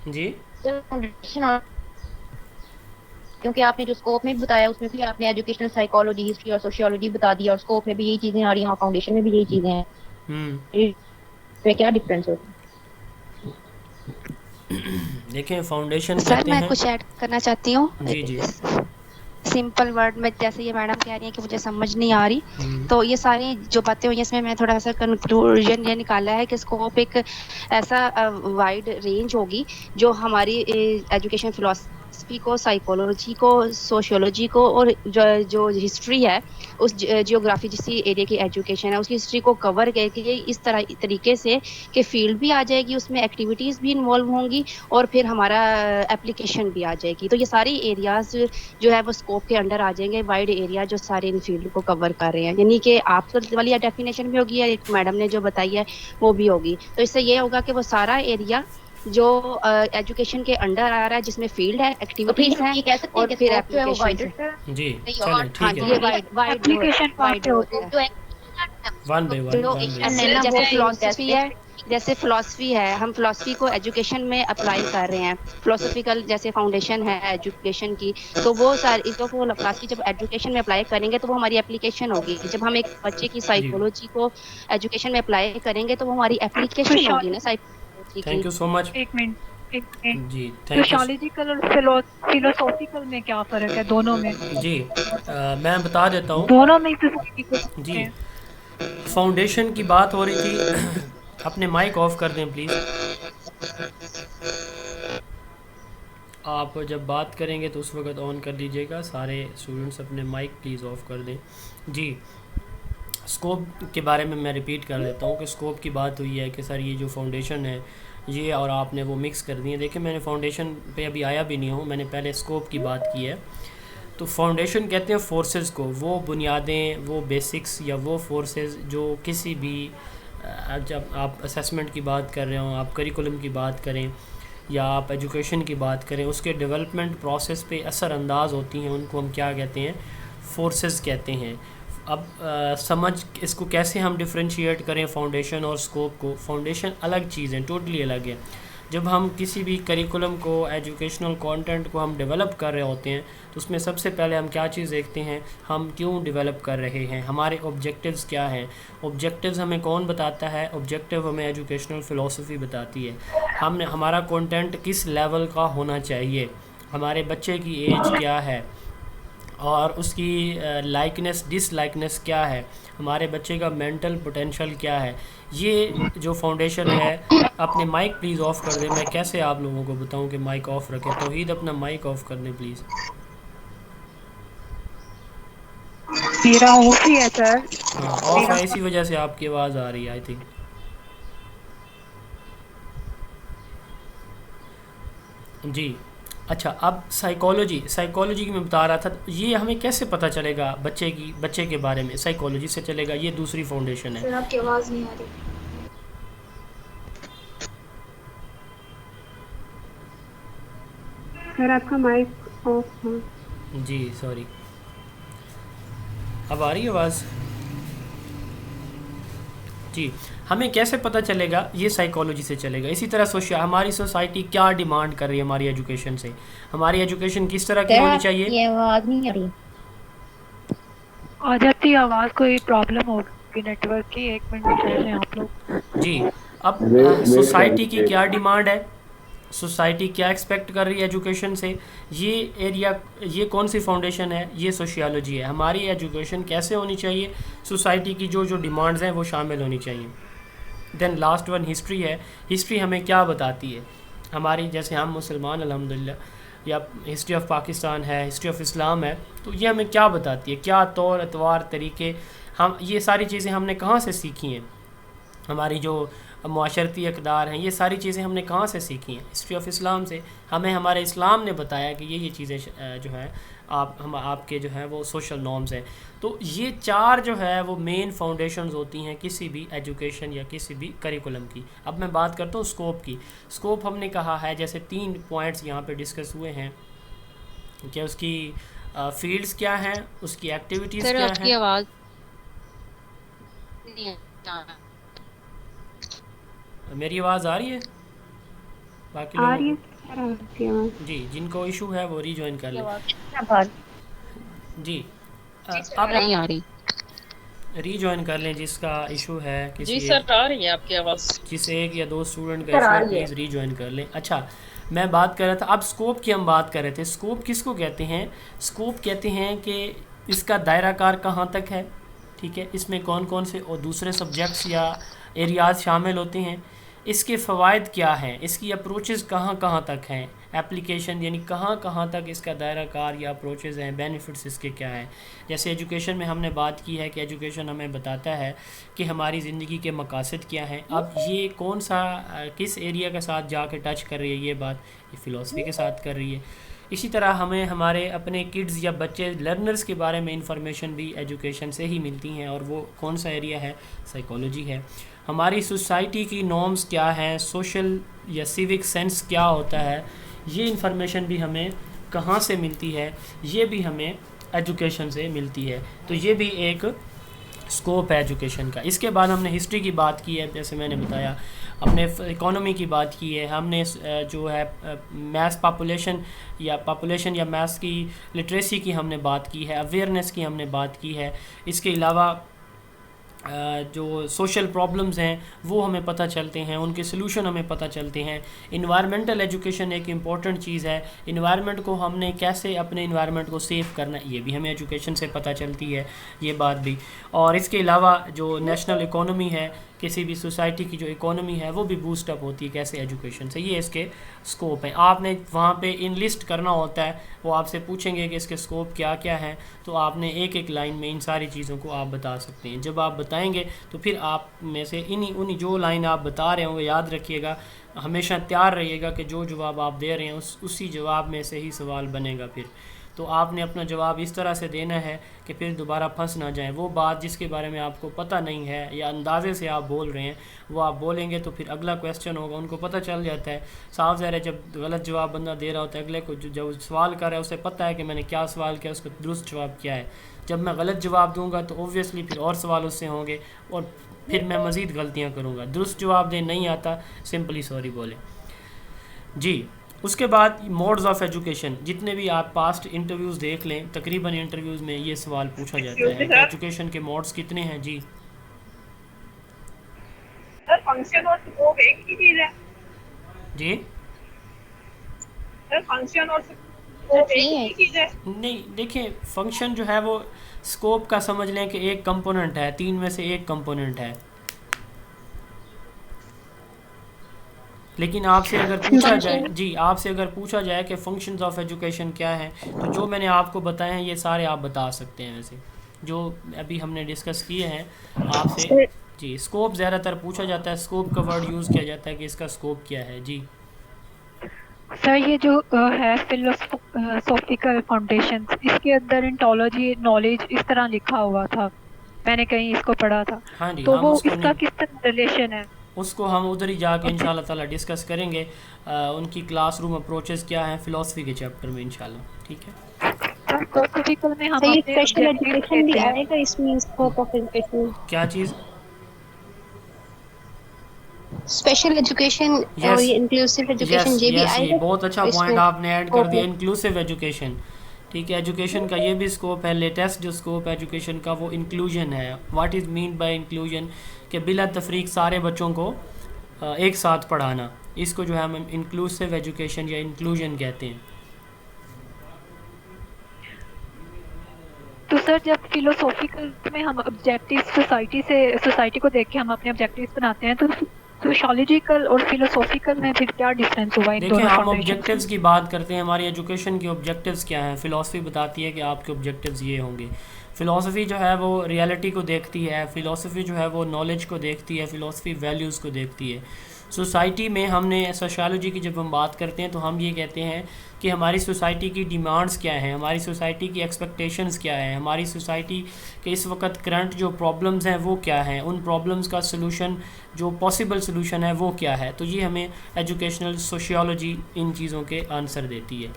जी फाउंडेशन और क्योंकि आपने जो स्कोप में बताया उसमें भी आपने एजुकेशनल साइकोलॉजी, हिस्ट्री और सोशियोलॉजी बता दिया, और स्कोप में भी यही चीजें आ रही हैं और फाउंडेशन में भी यही चीजें हैं। तो क्या डिफरेंस होता है? देखें फाउंडेशन सर मैं कुछ ऐड करना चाहती हूँ जी जी सिंपल वर्ड में, जैसे ये मैडम कह रही है कि मुझे समझ नहीं आ रही, तो ये सारी जो बातें हुई इसमें मैं थोड़ा सा कंक्लूजन ये निकाला है कि स्कोप एक ऐसा वाइड रेंज होगी जो हमारी एजुकेशन फिलॉसफी को, साइकोलॉजी को, सोशियोलॉजी को और जो हिस्ट्री है, उस जियोग्राफी जिस एरिया की एजुकेशन है उसकी हिस्ट्री को कवर करके इस तरीके से कि फील्ड भी आ जाएगी, उसमें एक्टिविटीज़ भी इन्वॉल्व होंगी और फिर हमारा एप्लीकेशन भी आ जाएगी। तो ये सारी एरियाज जो है वो स्कोप के अंडर आ जाएंगे, वाइड एरिया जो सारे इन फील्ड को कवर कर रहे हैं। यानी कि आप वाली डेफिनेशन भी होगी, एक मैडम ने जो बताई है वो भी होगी। तो इससे ये होगा कि वो सारा एरिया जो एजुकेशन के अंडर आ रहा है, जिसमें फील्ड है, एक्टिविटीज हैं और फिर एप्लीकेशन जी चलें ठीक है। ये वाइड एप्लीकेशन वाइड होता है। वन बाय वन जैसे फिलॉसफी है, जैसे फिलॉसफी है, हम फिलॉसफी को एजुकेशन में अप्लाई कर रहे हैं, फिलोसफिकल जैसे फाउंडेशन है एजुकेशन की, तो वो सारी तो फिलॉसफी जब एजुकेशन में अप्लाई करेंगे तो वो हमारी एप्लीकेशन होगी। जब हम एक बच्चे की साइकोलॉजी को एजुकेशन में अप्लाई करेंगे तो वो हमारी एप्लीकेशन होगी ना साइकोलॉजी की। Thank you so much. एक मिनट जी, सोशियोलॉजिकल और फिलोसॉफिकल में क्या फर्क है दोनों में? जी मैं बता देता हूँ दोनों में जी। फाउंडेशन की बात हो रही थी, अपने माइक ऑफ कर दें प्लीज़। आप जब बात करेंगे तो उस वक्त ऑन कर दीजिएगा। सारे स्टूडेंट्स अपने माइक प्लीज़ ऑफ कर दें जी। स्कोप के बारे में मैं रिपीट कर देता हूँ कि स्कोप की बात हुई है कि सर ये जो फाउंडेशन है ये और आपने वो मिक्स कर दिए। देखिए मैंने फाउंडेशन पे अभी आया भी नहीं हूँ, मैंने पहले स्कोप की बात की है। तो फाउंडेशन कहते हैं फोर्सेस को, वो बुनियादें, वो बेसिक्स या वो फोर्सेस जो किसी भी जब आप असेसमेंट की बात कर रहे हो, आप करिकुलम की बात करें या आप एजुकेशन की बात करें, उसके डेवलपमेंट प्रोसेस पे असरअंदाज होती हैं, उनको हम क्या कहते हैं, फोर्सेस कहते हैं। अब समझ इसको कैसे हम डिफरेंशिएट करें फाउंडेशन और स्कोप को। फाउंडेशन अलग चीज़ है, टोटली अलग है। जब हम किसी भी करिकुलम को, एजुकेशनल कंटेंट को हम डेवलप कर रहे होते हैं तो उसमें सबसे पहले हम क्या चीज़ देखते हैं, हम क्यों डेवलप कर रहे हैं, हमारे ऑब्जेक्टिव्स क्या हैं। ऑब्जेक्टिव्स हमें कौन बताता है? ऑब्जेक्टिव हमें एजुकेशनल फ़िलॉसफी बताती है। हमने हमारा कंटेंट किस लेवल का होना चाहिए, हमारे बच्चे की एज क्या है और उसकी लाइकनेस डिसलाइकनेस क्या है, हमारे बच्चे का मेंटल पोटेंशियल क्या है। ये जो फाउंडेशन है, अपने माइक प्लीज़ ऑफ़ कर दें। मैं कैसे आप लोगों को बताऊं कि माइक ऑफ़ रखें? तौहीद अपना माइक ऑफ़ कर दें प्लीज़। मेरा ऑफ ही है सर। हाँ ऑफ है, इसी वजह से आपकी आवाज़ आ रही है आई थिंक। जी अच्छा, अब साइकोलॉजी की मैं बता रहा था, ये हमें कैसे पता चलेगा बच्चे के बारे में? साइकोलॉजी से चलेगा। ये दूसरी फाउंडेशन है। सर आपकी आवाज़ नहीं आ रही। सर आपका माइक ऑफ है। जी सॉरी, अब आ रही है आवाज़? जी, हमें कैसे पता चलेगा? ये साइकोलॉजी से चलेगा। इसी तरह हमारी सोसाइटी क्या डिमांड कर रही है हमारी एजुकेशन से, हमारी एजुकेशन किस तरह की होनी चाहिए। ये आवाज़ नहीं आ रही, आ जाती है आवाज़, कोई प्रॉब्लम होगी नेटवर्क की, 1 मिनट ठहर लें आप लोग। जी, अब सोसाइटी की क्या डिमांड है, सोसाइटी क्या एक्सपेक्ट कर रही है एजुकेशन से, ये एरिया, ये कौन सी फाउंडेशन है, ये सोशियोलॉजी है। हमारी एजुकेशन कैसे होनी चाहिए, सोसाइटी की जो जो डिमांड्स हैं वो शामिल होनी चाहिए। देन लास्ट वन हिस्ट्री है। हिस्ट्री हमें क्या बताती है हमारी, जैसे हम मुसलमान अल्हम्दुलिल्लाह, या हिस्ट्री ऑफ पाकिस्तान है, हिस्ट्री ऑफ इस्लाम है, तो ये हमें क्या बताती है, क्या तौर अतवार तरीके, हम ये सारी चीज़ें हमने कहाँ से सीखी हैं, हमारी जो मुआशरती अक़दार हैं, ये सारी चीज़ें हमने कहाँ से सीखी हैं। हिस्ट्री ऑफ इस्लाम से। हमें हमारे इस्लाम ने बताया कि ये चीज़ें जो हैं आपके जो हैं वो सोशल नॉर्म्स हैं। तो ये 4 जो है वो मेन फाउंडेशंस होती हैं किसी भी एजुकेशन या किसी भी करिकुलम की। अब मैं बात करता हूँ स्कोप की। स्कोप हमने कहा है, जैसे 3 पॉइंट्स यहाँ पे डिस्कस हुए हैं कि उसकी फील्ड्स क्या हैं, उसकी एक्टिविटीज़ क्या हैं। आवाज़ मेरी आवाज़ आ रही है? बाकी आ रही लोगों है जी, जिनको इशू है वो रीजॉइन कर लें। जी, अब नहीं आ रही, रीजॉइन कर लें जिसका इशू है। जी सर आ रही है आपकी आवाज़। जिस 1 या 2 स्टूडेंट का इशू है प्लीज़ रीजॉइन कर लें। अच्छा, मैं बात कर रहा था, अब स्कोप की हम बात कर रहे थे। स्कोप किसको कहते हैं? स्कोप कहते हैं कि इसका दायराकार कहाँ तक है, ठीक है, इसमें कौन कौन से और दूसरे सब्जेक्ट्स या एरियाज़ शामिल होते हैं, इसके फ़वाइद क्या हैं, इसकी अप्रोचेस कहाँ कहाँ तक हैं, एप्लीकेशन यानी कहाँ कहाँ तक इसका दायरा कार या अप्रोचेस हैं, बेनिफिट्स इसके क्या हैं। जैसे एजुकेशन में हमने बात की है कि एजुकेशन हमें बताता है कि हमारी ज़िंदगी के मकासद क्या हैं। अब ये कौन सा किस एरिया के साथ जाके टच कर रही है, ये बात ये फ़िलासफ़ी के साथ कर रही है। इसी तरह हमें हमारे अपने किड्स या बच्चे लर्नर्स के बारे में इंफॉर्मेशन भी एजुकेशन से ही मिलती हैं, और वो कौन सा एरिया है, साइकोलॉजी है। हमारी सोसाइटी की नॉर्म्स क्या हैं, सोशल या सिविक सेंस क्या होता है, ये इंफॉर्मेशन भी हमें कहाँ से मिलती है, ये भी हमें एजुकेशन से मिलती है। तो ये भी एक स्कोप है एजुकेशन का। इसके बाद हमने हिस्ट्री की बात की है, जैसे मैंने बताया, अपने इकोनॉमी की बात की है, हमने जो है मैथ पॉपुलेशन या मैथ्स की लिटरेसी की हमने बात की है, अवेयरनेस की हमने बात की है। इसके अलावा जो सोशल प्रॉब्लम्स हैं वो हमें पता चलते हैं, उनके सलूशन हमें पता चलते हैं। इन्वायरमेंटल एजुकेशन एक इम्पॉर्टेंट चीज़ है, इन्वायरमेंट को हमने कैसे अपने इन्वायरमेंट को सेव करना ये भी हमें एजुकेशन से पता चलती है, ये बात भी। और इसके अलावा जो नेशनल इकोनॉमी है, किसी भी सोसाइटी की जो इकोनॉमी है वो भी बूस्ट अप होती है कैसे, एजुकेशन से। ये इसके स्कोप हैं। आपने वहाँ पे इनलिस्ट करना होता है, वो आपसे पूछेंगे कि इसके स्कोप क्या क्या हैं, तो आपने एक एक लाइन में इन सारी चीज़ों को आप बता सकते हैं। जब आप बताएंगे तो फिर आप में से उन्हीं जो लाइन आप बता रहे होंगे याद रखिएगा, हमेशा तैयार रहिएगा कि जो जवाब आप दे रहे हैं उसी जवाब में से ही सवाल बनेगा। फिर तो आपने अपना जवाब इस तरह से देना है कि फिर दोबारा फंस ना जाएं। वो बात जिसके बारे में आपको पता नहीं है या अंदाज़े से आप बोल रहे हैं वो आप बोलेंगे तो फिर अगला क्वेश्चन होगा, उनको पता चल जाता है। साफ ज़ाहिर है जब गलत जवाब बंदा दे रहा होता है, अगले को जो सवाल कर रहा है उसे पता है कि मैंने क्या सवाल किया, उसका दुरुस्त जवाब क्या है। जब मैं गलत जवाब दूँगा तो ओब्वियसली फिर और सवाल उससे होंगे और फिर मैं मज़ीद गलतियाँ करूँगा। दुरुस्त जवाब दे नहीं आता, सिंपली सॉरी बोले जी। उसके बाद मोड्स ऑफ एजुकेशन, जितने भी आप पास्ट इंटरव्यूज़ देख लें, तकरीबन इंटरव्यूज़ में ये सवाल पूछा जाता है कि एजुकेशन के मोड्स कितने हैं। जी सर, फंक्शन और स्कोप एक ही चीज़ है? जी सर, फंक्शन और स्कोप एक ही चीज़ है? नहीं, देखिए फंक्शन जो है वो स्कोप का समझ लें कि एक कंपोनेंट है, 3 में से एक कंपोनेंट है। लेकिन आपसे अगर पूछा जाए जी, आपसे अगर पूछा जाए कि फंक्शंस ऑफ एजुकेशन क्या हैं, तो जो मैंने आपको बताए हैं ये सारे आप बता सकते हैं। वैसे जो अभी हमने डिस्कस किए हैं आपसे जी। स्कोप ज़्यादातर पूछा जाता है, स्कोप का वर्ड यूज़ किया जाता है कि इसका स्कोप क्या है। जी सर, ये जो है फिलोसॉफिकल फाउंडेशन, इसके अंदर इंटोलॉजी नॉलेज इस तरह लिखा हुआ था, मैंने कहीं इसको पढ़ा था। हाँ जी, तो वो इसका किस तरह रिलेशन है? उसको हम उधर ही जाके इंशाल्लाह ताला डिस्कस करेंगे। उनकी क्लासरूम अप्रोचेस क्या हैं फ़िलासफ़ी के चैप्टर में इंशाल्लाह। ठीक है। फिलोसॉफिकल में हम तो ये अपने स्पेशल objectives एजुकेशन भी देते हैं। आएगा इसमें, स्कोप ऑफ एजुकेशन? क्या चीज़? स्पेशल एजुकेशन और ये इंक्लूसिव एजुकेशन ये भी आएगा? बहुत अच्छा पॉइंट आपने ऐड कर दिया, इंक्लूसिव एजुकेशन। ठीक है, एजुकेशन का ये भी स्कोप है। लेटेस्ट जो स्कोप है एजुकेशन का वो इंक्लूजन है। What is mean by inclusion? कि बिला तफरीक सारे बच्चों को एक साथ पढ़ाना, इसको जो है हम इंक्लूसिव एजुकेशन या इंक्लूजन कहते हैं। तो सर जब फिलोसॉफिकल में हम ऑब्जेक्टिव सोसाइटी को देख के हम अपने ऑब्जेक्टिव्स बनाते हैं, तो सोशियोलॉजिकल और फिलोसॉफिकल में फिर क्या डिफरेंस हुआ इन देखिए, दोनों हम फाउंडेशंस ऑब्जेक्टिव्स की बात करते हैं। हमारी एजुकेशन के ऑब्जेक्टिव्स क्या हैं? फ़िलासफ़ी बताती है कि आपके ऑब्जेक्टिव्स ये होंगे। फ़िलासफ़ी जो है वो रियलिटी को देखती है, फ़िलासफ़ी जो है वो नॉलेज को देखती है, फ़िलासफ़ी वैल्यूज़ को देखती है। सोसाइटी में हमने सोशियोलॉजी की जब हम बात करते हैं तो हम ये कहते हैं कि हमारी सोसाइटी की डिमांड्स क्या हैं, हमारी सोसाइटी की एक्सपेक्टेशंस क्या हैं, हमारी सोसाइटी के इस वक्त करंट जो प्रॉब्लम्स हैं वो क्या हैं, उन प्रॉब्लम्स का सलूशन जो पॉसिबल सलूशन है वो क्या है। तो ये हमें एजुकेशनल सोशियोलॉजी इन चीज़ों के आंसर देती है।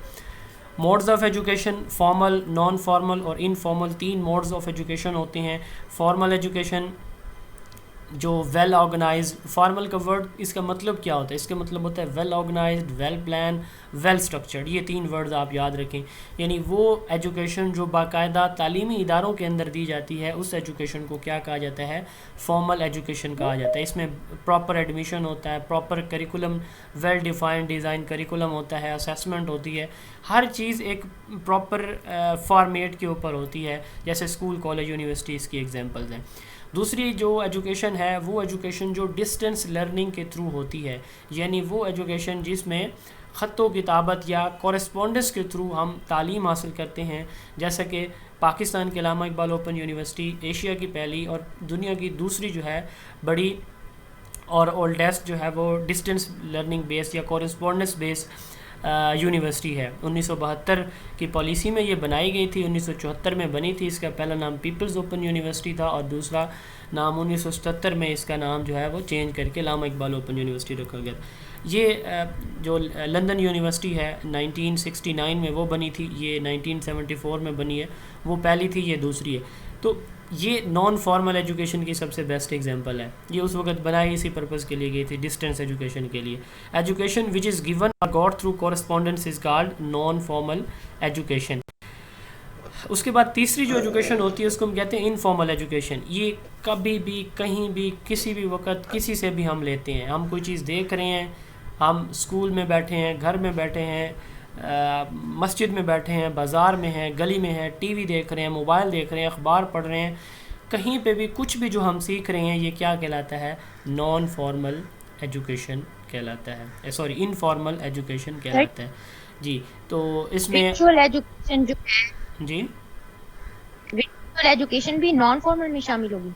Modes of education, formal, non formal और इनफॉर्मल, 3 मोड्स ऑफ एजुकेशन होते हैं। फॉर्मल एजुकेशन जो वेल ऑर्गेनाइज्ड, फार्मल का वर्ड इसका मतलब क्या होता है? इसका मतलब होता है well organised, well plan, well structured. ये 3 वर्ड्स आप याद रखें। यानी वो एजुकेशन जो बाकायदा तालीमी इदारों के अंदर दी जाती है, उस एजुकेशन को क्या कहा जाता है? फॉर्मल एजुकेशन कहा जाता है। इसमें प्रॉपर एडमिशन होता है, proper curriculum, well defined design curriculum होता है, असेसमेंट होती है, हर चीज़ एक प्रॉपर फॉर्मेट के ऊपर होती है, जैसे स्कूल, कॉलेज, यूनिवर्सिटीज़ की एग्जांपल्स हैं। दूसरी जो एजुकेशन है वो एजुकेशन जो डिस्टेंस लर्निंग के थ्रू होती है, यानी वो एजुकेशन जिसमें ख़त्तो किताबत या कॉरेस्पॉन्डेंस के थ्रू हम तालीम हासिल करते हैं। जैसा कि पाकिस्तान के अल्लामा इकबाल ओपन यूनिवर्सिटी एशिया की पहली और दुनिया की दूसरी जो है बड़ी और ओल्डेस्ट जो है वो डिस्टेंस लर्निंग बेस्ड या कॉरेस्पॉन्डेंस बेस्ड यूनिवर्सिटी है। 1972 की पॉलिसी में ये बनाई गई थी, 1974 में बनी थी। इसका पहला नाम पीपल्स ओपन यूनिवर्सिटी था और दूसरा नाम 1977 में इसका नाम जो है वो चेंज करके अल्लामा इकबाल ओपन यूनिवर्सिटी रखा गया। ये जो लंदन यूनिवर्सिटी है 1969 में वो बनी थी, ये 1974 में बनी है, वो पहली थी, ये दूसरी है। तो ये नॉन फॉर्मल एजुकेशन की सबसे बेस्ट एग्जांपल है। ये उस वक्त बनाई इसी पर्पज़ के लिए गई थी, डिस्टेंस एजुकेशन के लिए। एजुकेशन विच इज़ गिवन और got through correspondence is called non formal education. उसके बाद तीसरी जो एजुकेशन होती है उसको हम कहते हैं इनफॉर्मल एजुकेशन। ये कभी भी, कहीं भी, किसी भी वक्त, किसी से भी हम लेते हैं। हम कोई चीज़ देख रहे हैं, हम स्कूल में बैठे हैं, घर में बैठे हैं, मस्जिद में बैठे हैं, बाज़ार में हैं, गली में हैं, टीवी देख रहे हैं, मोबाइल देख रहे हैं, अखबार पढ़ रहे हैं, कहीं पे भी कुछ भी जो हम सीख रहे हैं ये क्या कहलाता है? नॉन फॉर्मल एजुकेशन कहलाता है, सॉरी इनफॉर्मल एजुकेशन कहलाता है जी। तो इसमें वर्चुअल एजुकेशन जो है जी, वर्चुअल एजुकेशन भी नॉन फॉर्मल में शामिल होगी।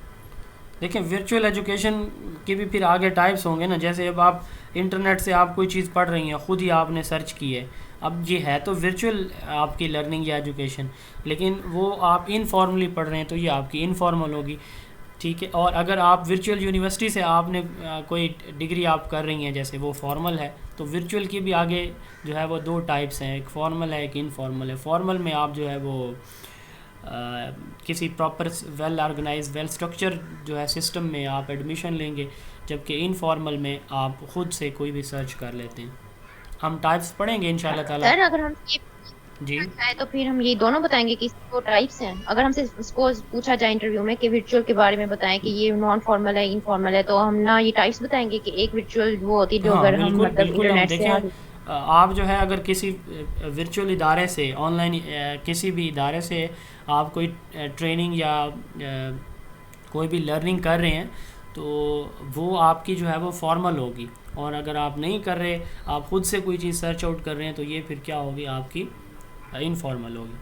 देखिए, वर्चुअल एजुकेशन के भी फिर आगे टाइप्स होंगे ना। जैसे अब आप इंटरनेट से आप कोई चीज़ पढ़ रही हैं, ख़ुद ही आपने सर्च की है, अब ये है तो वर्चुअल आपकी लर्निंग या एजुकेशन, लेकिन वो आप इनफॉर्मली पढ़ रहे हैं तो ये आपकी इनफॉर्मल होगी। ठीक है। और अगर आप वर्चुअल यूनिवर्सिटी से आपने कोई डिग्री आप कर रही हैं, जैसे वो फॉर्मल है, तो वर्चुअल की भी आगे जो है वो 2 टाइप्स हैं, एक फॉर्मल है, एक इनफॉर्मल है। फॉर्मल में आप जो है वो किसी proper well organise, well structure जो है सिस्टम में आप एडमिशन लेंगे, जबकि इनफॉर्मल में आप ख़ुद से कोई भी सर्च कर लेते हैं। हम टाइप्स पढ़ेंगे इंशाल्लाह ताला। सर अगर हम जी तो फिर हम ये दोनों बताएंगे कि 2 टाइप्स हैं। अगर हमसे इसको पूछा जाए इंटरव्यू में कि वर्चुअल के बारे में बताएं कि ये नॉन फॉर्मल है, इनफॉर्मल है, तो हम ना ये टाइप्स बताएंगे कि एक वर्चुअल वो होती है जो अगर हम मतलब इंटरनेट से आप जो है अगर किसी वर्चुअल इदारे से, ऑनलाइन किसी भी इदारे से आप कोई ट्रेनिंग या कोई भी लर्निंग कर रहे हैं तो वो आपकी जो है वो फॉर्मल होगी। और अगर आप नहीं कर रहे, आप ख़ुद से कोई चीज़ सर्च आउट कर रहे हैं तो ये फिर क्या होगी? आपकी इनफॉर्मल होगी।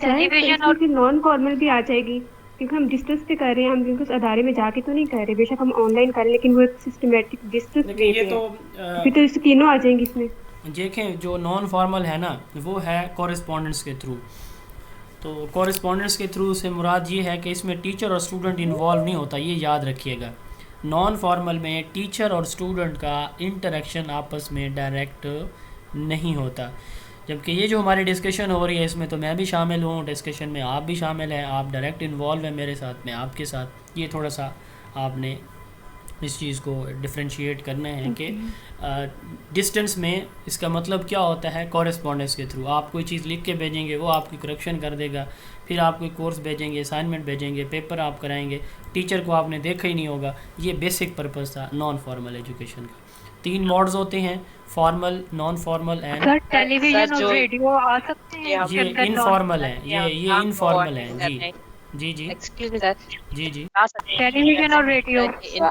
टेलीविजन और नॉन फॉर्मल भी आ जाएगी, क्योंकि हम डिस्टेंस पे कर रहे हैं, हम बिल्कुल अदारे में जाके तो नहीं कर रहे, बेशक हम ऑनलाइन कर रहे हैं लेकिन वो एक सिस्टमेटिक डिस्टेंस पे है। फिर तो तीनों आ जाएंगी इसमें। देखें, जो नॉन फॉर्मल है ना वो है कॉरेस्पॉन्डेंस के थ्रू। तो कॉरेस्पॉन्डेंस के थ्रू से मुराद ये है कि इसमें टीचर और स्टूडेंट इन्वॉल्व नहीं होता, ये याद रखिएगा। नॉन फॉर्मल में टीचर और स्टूडेंट का इंटरेक्शन आपस में डायरेक्ट नहीं होता। जबकि ये जो हमारी डिस्कशन हो रही है इसमें तो मैं भी शामिल हूँ, डिस्कशन में आप भी शामिल हैं, आप डायरेक्ट इन्वॉल्व हैं मेरे साथ में, आपके साथ। ये थोड़ा सा आपने इस चीज़ को डिफ्रेंशिएट करना है कि डिस्टेंस में इसका मतलब क्या होता है। कॉरेस्पॉन्डेंस के थ्रू आप कोई चीज़ लिख के भेजेंगे, वो आपकी करेक्शन कर देगा, फिर आप कोई कोर्स भेजेंगे, असाइनमेंट भेजेंगे, पेपर आप कराएंगे, टीचर को आपने देखा ही नहीं होगा। ये बेसिक पर्पस था नॉन फॉर्मल एजुकेशन का। 3 मोड्स होते हैं, formal, non formal and sir television और रेडियो आ सकते हैं? ये इनफॉर्मल है, ये इनफॉर्मल है। जी जी जी एक्सक्यूज मी सर, जी जी टेलीविजन और रेडियो एक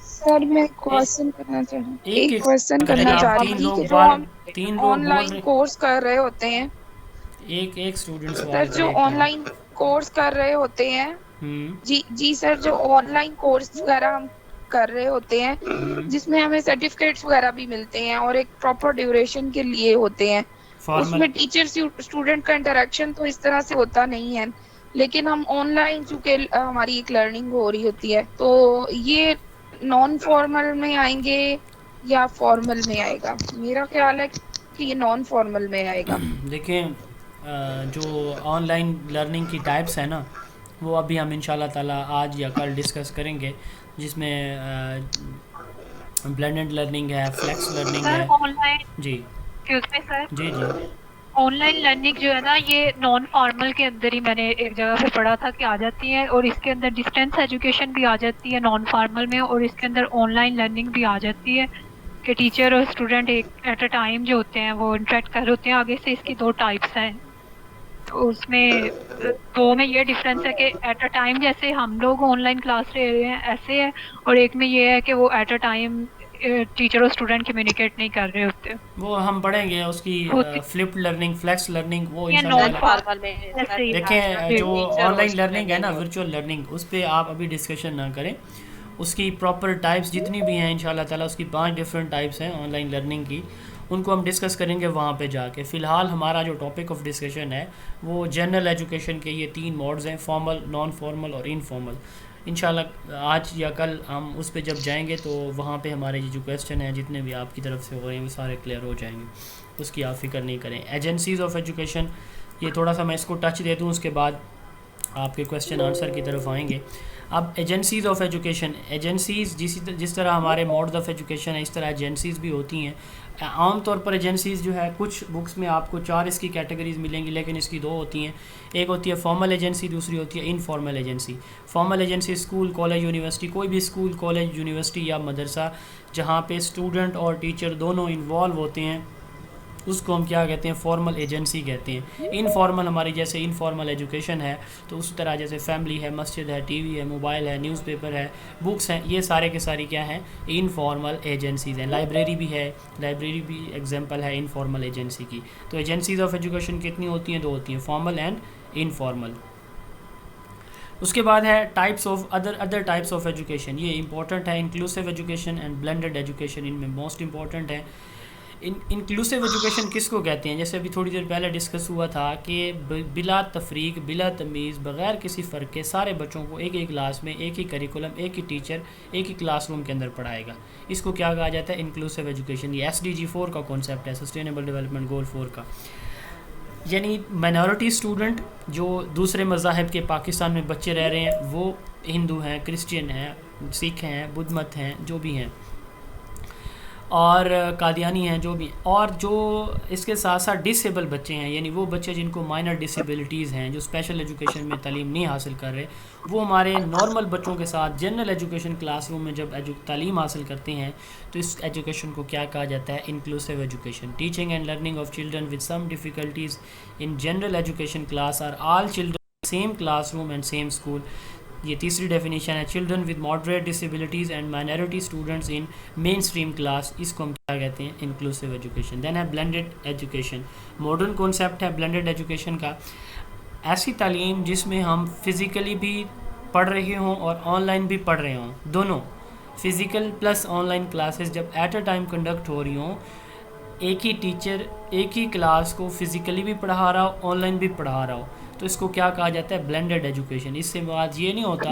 सर मैं क्वेश्चन करना चाहूँ, एक क्वेश्चन अगर करना आप चाह तीन रही थी लोग कि जो हम तीन लोग बोल ऑनलाइन रहे कोर्स कर रहे होते हैं, एक स्टूडेंट सर जो ऑनलाइन कोर्स कर रहे होते हैं, जी सर, जो ऑनलाइन कोर्स वगैरह हम कर रहे होते हैं जिसमें हमें सर्टिफिकेट्स वगैरह भी मिलते हैं और एक प्रॉपर ड्यूरेशन के लिए होते हैं, उसमें टीचर स्टूडेंट का इंटरेक्शन तो इस तरह से होता नहीं है, लेकिन हम ऑनलाइन चूंकि हमारी एक लर्निंग हो रही होती है, तो ये नॉन फॉर्मल में आएंगे या फॉर्मल में आएगा? मेरा ख्याल है कि ये नॉन फॉर्मल में आएगा। देखिए जो ऑनलाइन लर्निंग की टाइप्स है ना, वो अभी हम इंशाल्लाह ताला आज या कल डिस्कस करेंगे, जिसमें ब्लेंडेड लर्निंग है, फ्लेक्स लर्निंग है। ऑनलाइन जी सर जी जी ऑनलाइन लर्निंग जो है ना, ये नॉन फॉर्मल के अंदर ही मैंने एक जगह पे पढ़ा था कि आ जाती है, और इसके अंदर डिस्टेंस एजुकेशन भी आ जाती है नॉन फॉर्मल में, और इसके अंदर ऑनलाइन लर्निंग भी आ जाती है कि टीचर और स्टूडेंट एक एट अ टाइम जो होते हैं वो इंटरेक्ट कर होते हैं। आगे से इसकी 2 टाइप्स हैं, तो उसमें 2 में ये डिफरेंस है कि एट अ टाइम जैसे हम लोग ऑनलाइन क्लास ले रहे हैं ऐसे है, और एक में ये है कि वो एट अ टाइम टीचर और स्टूडेंट कम्युनिकेट नहीं कर रहे होते। वो हम पढ़ेंगे उसकी फ्लिप्ड लर्निंग, फ्लेक्स लर्निंग, वो देखें जो ऑनलाइन लर्निंग है ना, वर्चुअल लर्निंग, उस पर आप अभी डिस्कशन ना करें। उसकी प्रॉपर टाइप्स जितनी भी हैं इंशाल्लाह ताला, उसकी 5 डिफरेंट टाइप्स हैं ऑनलाइन लर्निंग की, उनको हम डिस्कस करेंगे वहाँ पे जाके। फ़िलहाल हमारा जो टॉपिक ऑफ डिस्कशन है वो जनरल एजुकेशन के ये 3 मोड्स हैं, फॉर्मल, नॉन फॉर्मल और इनफॉर्मल। इंशाल्लाह आज या कल हम उस पे जब जाएंगे तो वहाँ पे हमारे जो क्वेश्चन हैं जितने भी आपकी तरफ से हो रहे हैं वो सारे क्लियर हो जाएंगे, उसकी आप फिक्र नहीं करें। एजेंसीज़ ऑफ एजुकेशन, ये थोड़ा सा मैं इसको टच दे दूँ, उसके बाद आपके क्वेश्चन आंसर की तरफ आएंगे। अब एजेंसीज़ ऑफ एजुकेशन, एजेंसीज़ जिस तरह हमारे मोड्स ऑफ एजुकेशन है, इस तरह एजेंसीज़ भी होती हैं। आम तौर पर एजेंसीज़ जो है, कुछ बुक्स में आपको 4 इसकी कैटेगरीज मिलेंगी, लेकिन इसकी 2 होती हैं। एक होती है फॉर्मल एजेंसी, दूसरी होती है informal agency. Formal agency school, college, university, कोई भी स्कूल, कॉलेज, यूनिवर्सिटी या मदरसा जहाँ पे स्टूडेंट और टीचर दोनों इन्वॉल्व होते हैं, उसको हम क्या कहते हैं, फॉर्मल एजेंसी कहते हैं। इनफॉर्मल हमारी जैसे इनफॉर्मल एजुकेशन है, तो उस तरह जैसे फैमिली है, मस्जिद है, टीवी है, मोबाइल है, न्यूज़पेपर है, बुक्स हैं, ये सारे के सारी क्या हैं, इनफॉर्मल एजेंसीज़ हैं। लाइब्रेरी भी है, लाइब्रेरी भी एग्जांपल है इनफॉर्मल एजेंसी की। तो एजेंसीज़ ऑफ एजुकेशन कितनी होती हैं? 2 होती हैं, फॉर्मल एंड इनफॉर्मल। उसके बाद है types of other types of education, ये इंपॉर्टेंट है। Inclusive education and blended education इनमें मोस्ट इंपॉर्टेंट है। इंक्लूसिव एजुकेशन किसको कहते हैं? जैसे अभी थोड़ी देर पहले डिस्कस हुआ था कि बिला तफरीक, बिला तमीज़, बग़ैर किसी फ़र्क के सारे बच्चों को एक ही क्लास में, एक ही करिकुलम, एक ही टीचर, एक ही क्लासरूम के अंदर पढ़ाएगा। इसको क्या कहा जाता है? Inclusive education. ये SDG 4 का कॉन्सेप्ट है, सस्टेनेबल डेवलपमेंट गोल 4 का। यानी माइनॉरिटी स्टूडेंट जो दूसरे मज़ाहब के पाकिस्तान में बच्चे रह रहे हैं, वो हिंदू हैं, क्रिश्चियन हैं, सिख हैं, बुद्ध मत हैं, जो भी हैं, और कादियानी हैं, जो भी, और जो इसके साथ साथ डिसेबल बच्चे हैं, यानी वो बच्चे जिनको माइनर डिसेबिलिटीज़ हैं, जो स्पेशल एजुकेशन में तालीम नहीं हासिल कर रहे, वो हमारे नॉर्मल बच्चों के साथ जनरल एजुकेशन क्लासरूम में जब तालीम हासिल करते हैं, तो इस एजुकेशन को क्या कहा जाता है? Inclusive education. Teaching and learning of children with some difficulties in general education class are all children same classroom and same school. ये तीसरी डेफिनेशन है। Children with moderate disabilities and minority students in mainstream class, इसको हम क्या कहते हैं? Inclusive education. देन है ब्लेंडेड एजुकेशन। मॉडर्न कॉन्सेप्ट है ब्लेंडेड एजुकेशन का, ऐसी तालीम जिसमें हम फिज़िकली भी पढ़ रहे हों और ऑनलाइन भी पढ़ रहे हों, दोनों फ़िज़िकल प्लस ऑनलाइन क्लासेस जब एट अ टाइम कंडक्ट हो रही हों, एक ही टीचर एक ही क्लास को फ़िज़िकली भी पढ़ा रहा हो, ऑनलाइन भी पढ़ा रहा हो, तो इसको क्या कहा जाता है, ब्लेंडेड एजुकेशन। इससे बात ये नहीं होता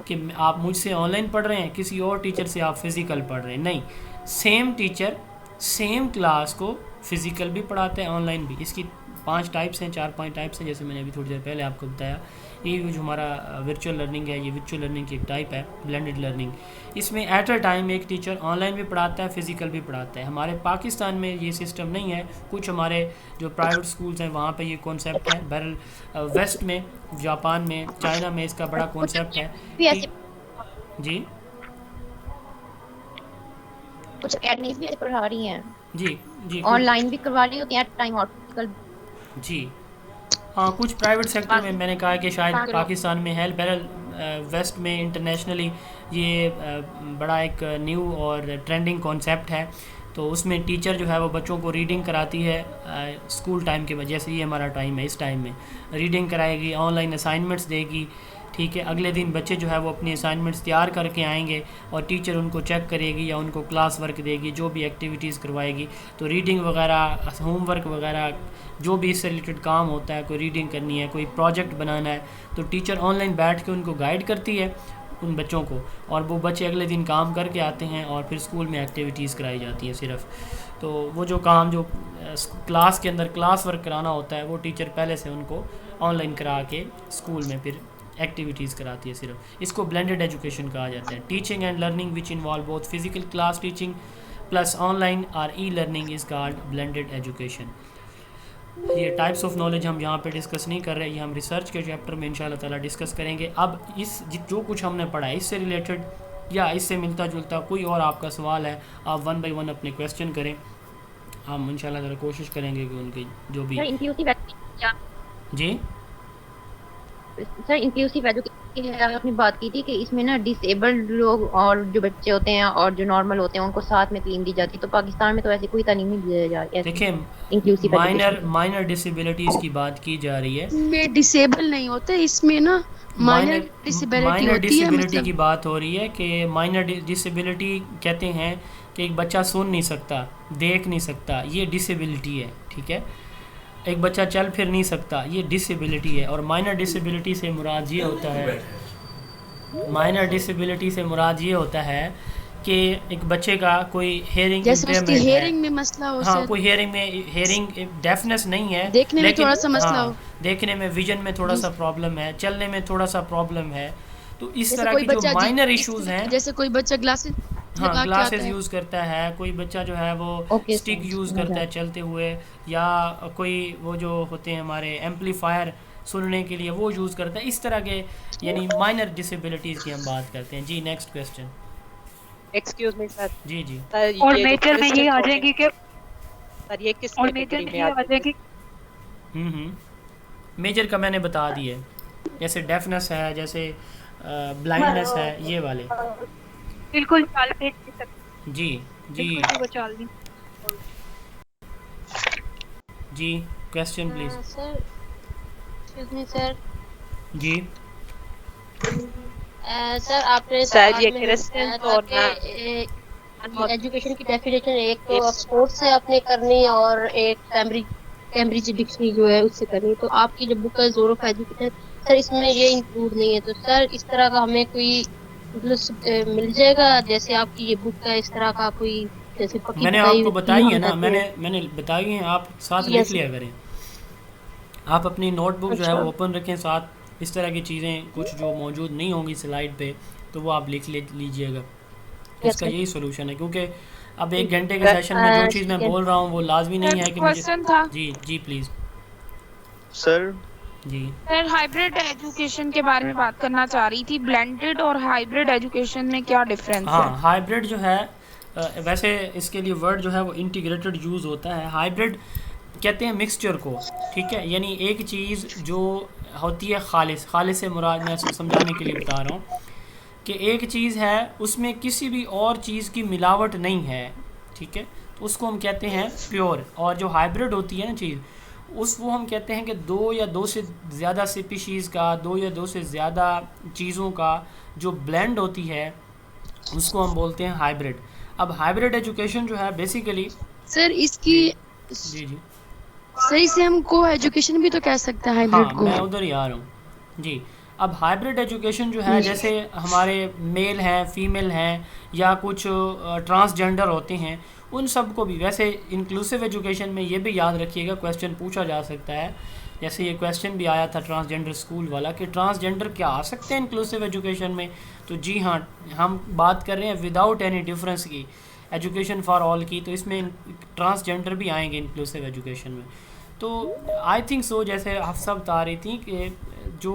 कि आप मुझसे ऑनलाइन पढ़ रहे हैं, किसी और टीचर से आप फिज़िकल पढ़ रहे हैं, नहीं, सेम टीचर सेम क्लास को फिज़िकल भी पढ़ाते हैं, ऑनलाइन भी। इसकी 5 टाइप्स हैं, 4-5 टाइप्स हैं, जैसे मैंने अभी थोड़ी देर पहले आपको बताया। ये जो हमारा वर्चुअल लर्निंग है, ये वर्चुअल लर्निंग की एक टाइप है, ब्लेंडेड लर्निंग। इसमें एट अ टाइम एक टीचर ऑनलाइन भी पढ़ाता है, फिज़िकल भी पढ़ाता है। हमारे पाकिस्तान में ये सिस्टम नहीं है, कुछ हमारे जो प्राइवेट स्कूल्स हैं वहाँ पे ये कॉन्सेप्ट है। बहरहाल वेस्ट में, जापान में, चाइना में इसका बड़ा कॉन्सेप्ट है। जी, कुछ अकेडमीज भी पढ़ा रही हैं जी, ऑनलाइन भी करवा रही होती हैं एट टाइम और फिजिकल जी। हाँ, कुछ प्राइवेट सेक्टर में मैंने कहा कि शायद पाकिस्तान में है। बहरहाल वेस्ट में इंटरनेशनली ये बड़ा एक न्यू और ट्रेंडिंग कॉन्सेप्ट है। तो उसमें टीचर जो है वो बच्चों को रीडिंग कराती है स्कूल टाइम के वजह से। ये हमारा टाइम है, इस टाइम में रीडिंग कराएगी, ऑनलाइन असाइनमेंट्स देगी, ठीक है। अगले दिन बच्चे जो है वो अपनी असाइनमेंट्स तैयार करके आएंगे और टीचर उनको चेक करेगी या उनको क्लास वर्क देगी, जो भी एक्टिविटीज़ करवाएगी। तो रीडिंग वगैरह, होमवर्क वगैरह, जो भी इससे रिलेटेड काम होता है, कोई रीडिंग करनी है, कोई प्रोजेक्ट बनाना है, तो टीचर ऑनलाइन बैठ के उनको गाइड करती है उन बच्चों को, और वो बच्चे अगले दिन काम करके आते हैं और फिर स्कूल में एक्टिविटीज़ कराई जाती हैं सिर्फ। तो वो जो काम जो क्लास के अंदर क्लास वर्क कराना होता है, वो टीचर पहले से उनको ऑनलाइन करा के स्कूल में फिर एक्टिविटीज़ कराती है सिर्फ। इसको ब्लेंडेड एजुकेशन कहा जाता है। Teaching and learning which involve both physical class teaching plus online और e learning is called blended education. ये टाइप्स ऑफ नॉलेज हम यहाँ पे डिस्कस नहीं कर रहे, ये हम रिसर्च के चैप्टर में इंशाल्लाह ताला डिस्कस करेंगे। अब जो कुछ हमने पढ़ा है इससे रिलेटेड या इससे मिलता जुलता कोई और आपका सवाल है, आप 1 बाय 1 अपने क्वेश्चन करें। हम इंशाल्लाह ताला कोशिश करेंगे कि उनकी जो भी जी सर इंक्लूसिव एजुकेशन आपने बात की थी कि इसमें ना डिसेबल्ड लोग और जो बच्चे होते हैं और जो नॉर्मल होते हैं उनको साथ में तालीम दी जाती है। तो पाकिस्तान में तो ऐसी कोई तालीम नहीं दी जाती है। देखिए, इंक्लूसिव माइनर डिसेबिलिटीज़ की बात की जा रही है। इसमें डिसेबल नहीं होते, इसमें ना माइनर डिसेबिलिटी की बात हो रही है कि माइनर डिसेबिलिटी कहते हैं कि एक बच्चा सुन नहीं सकता, देख नहीं सकता, ये डिसेबिलिटी है, ठीक है। एक बच्चा चल फिर नहीं सकता, ये डिसेबिलिटी है। और माइनर डिसेबिलिटी से मुराद ये होता है, माइनर डिसेबिलिटी से मुराद ये होता है कि एक बच्चे का कोई हेयरिंग इम्पेयरमेंट हेयरिंग में मसला हो, हाँ, कोई हेयरिंग डेफनेस नहीं है, देखने में थोड़ा सा मसला हो, देखने में विजन में थोड़ा सा प्रॉब्लम है, चलने में थोड़ा सा प्रॉब्लम है। तो इस तरह की जो माइनर इश्यूज हैं, जैसे कोई बच्चा ग्लासेस यूज़ करता है, कोई बच्चा जो है वो स्टिक यूज़ करता है चलते हुए, या कोई वो जो होते हैं हमारे एम्पलीफायर सुनने के लिए वो यूज़ करता है, इस तरह के यानी माइनर डिसेबिलिटीज़ की हम बात करते हैं। जी, next question. Excuse me sir. जी जी। और मेजर में ये आ जाएगी कि सर ये किस कैटेगरी में आ जाएगी? मेजर का मैंने बता दिया, जैसे डेफनेस है, जैसे ब्लाइंडनेस है, ये वाले बिल्कुल चाल भेज सकते। जी जी जी, question please. Sir excuse me sir. जी सर आपने सर ये क्रिस्टल और एजुकेशन की डेफिनेशन एक तो स्पोर्ट्स से आपने करनी और एक कैम्ब्रिज डिक्शनरी जो है उससे करनी। तो आपकी जो बुक है जोर ऑफ एजुकेशन, सर इसमें ये इंक्लूड नहीं है। तो सर इस तरह का हमें कोई मतलब मिल जाएगा, जैसे आपकी ये बुक का इस तरह का कोई जैसे मैंने आपको बताई है ना, मैंने बताई है, आप साथ लिख लिया करें। आप अपनी नोटबुक जो है वो ओपन रखें, साथ इस तरह की चीज़ें कुछ जो मौजूद नहीं होंगी स्लाइड पे तो वो आप लिख लीजिएगा। इसका यही सोल्यूशन है, क्योंकि अब 1 घंटे के सेशन में जो चीज़ मैं बोल रहा हूँ वो लाजमी नहीं है कि मुझे। जी जी प्लीज़ सर। जी सर, हाइब्रिड एजुकेशन के बारे में बात करना चाह रही थी। ब्लेंडेड और हाइब्रिड एजुकेशन में क्या डिफरेंस है? हाँ, हाइब्रिड जो है वैसे इसके लिए वर्ड जो है वो इंटीग्रेटेड यूज़ होता है। हाइब्रिड कहते हैं मिक्सचर को, ठीक है, यानी एक चीज़ जो होती है खालिस से मुराद मैं समझाने के लिए बता रहा हूँ कि एक चीज़ है उसमें किसी भी और चीज़ की मिलावट नहीं है, ठीक है, तो उसको हम कहते हैं प्योर। और जो हाइब्रिड होती है ना चीज़, उसको हम कहते हैं कि 2 या 2 से ज़्यादा स्पीशीज़ का, 2 या 2 से ज़्यादा चीज़ों का जो ब्लेंड होती है उसको हम बोलते हैं हाइब्रिड। अब हाइब्रिड एजुकेशन जो है बेसिकली सर इसकी जी जी सही से हम को एजुकेशन भी तो कह सकते हैं हाइब्रिड हाँ को। मैं उधर ही आ रहा हूँ जी। अब हाइब्रिड एजुकेशन जो है, जैसे हमारे मेल हैं, फीमेल हैं, या कुछ ट्रांसजेंडर होते हैं, उन सब को भी वैसे इंक्लूसिव एजुकेशन में ये भी याद रखिएगा, क्वेश्चन पूछा जा सकता है। जैसे ये क्वेश्चन भी आया था ट्रांसजेंडर स्कूल वाला कि ट्रांसजेंडर क्या आ सकते हैं इंक्लूसिव एजुकेशन में। तो जी हाँ, हम बात कर रहे हैं विदाउट एनी डिफरेंस की, एजुकेशन फॉर ऑल की, तो इसमें ट्रांसजेंडर भी आएंगे इंक्लूसिव एजुकेशन में। तो आई थिंक सो, जैसे हफ्सा बता रही थी कि जो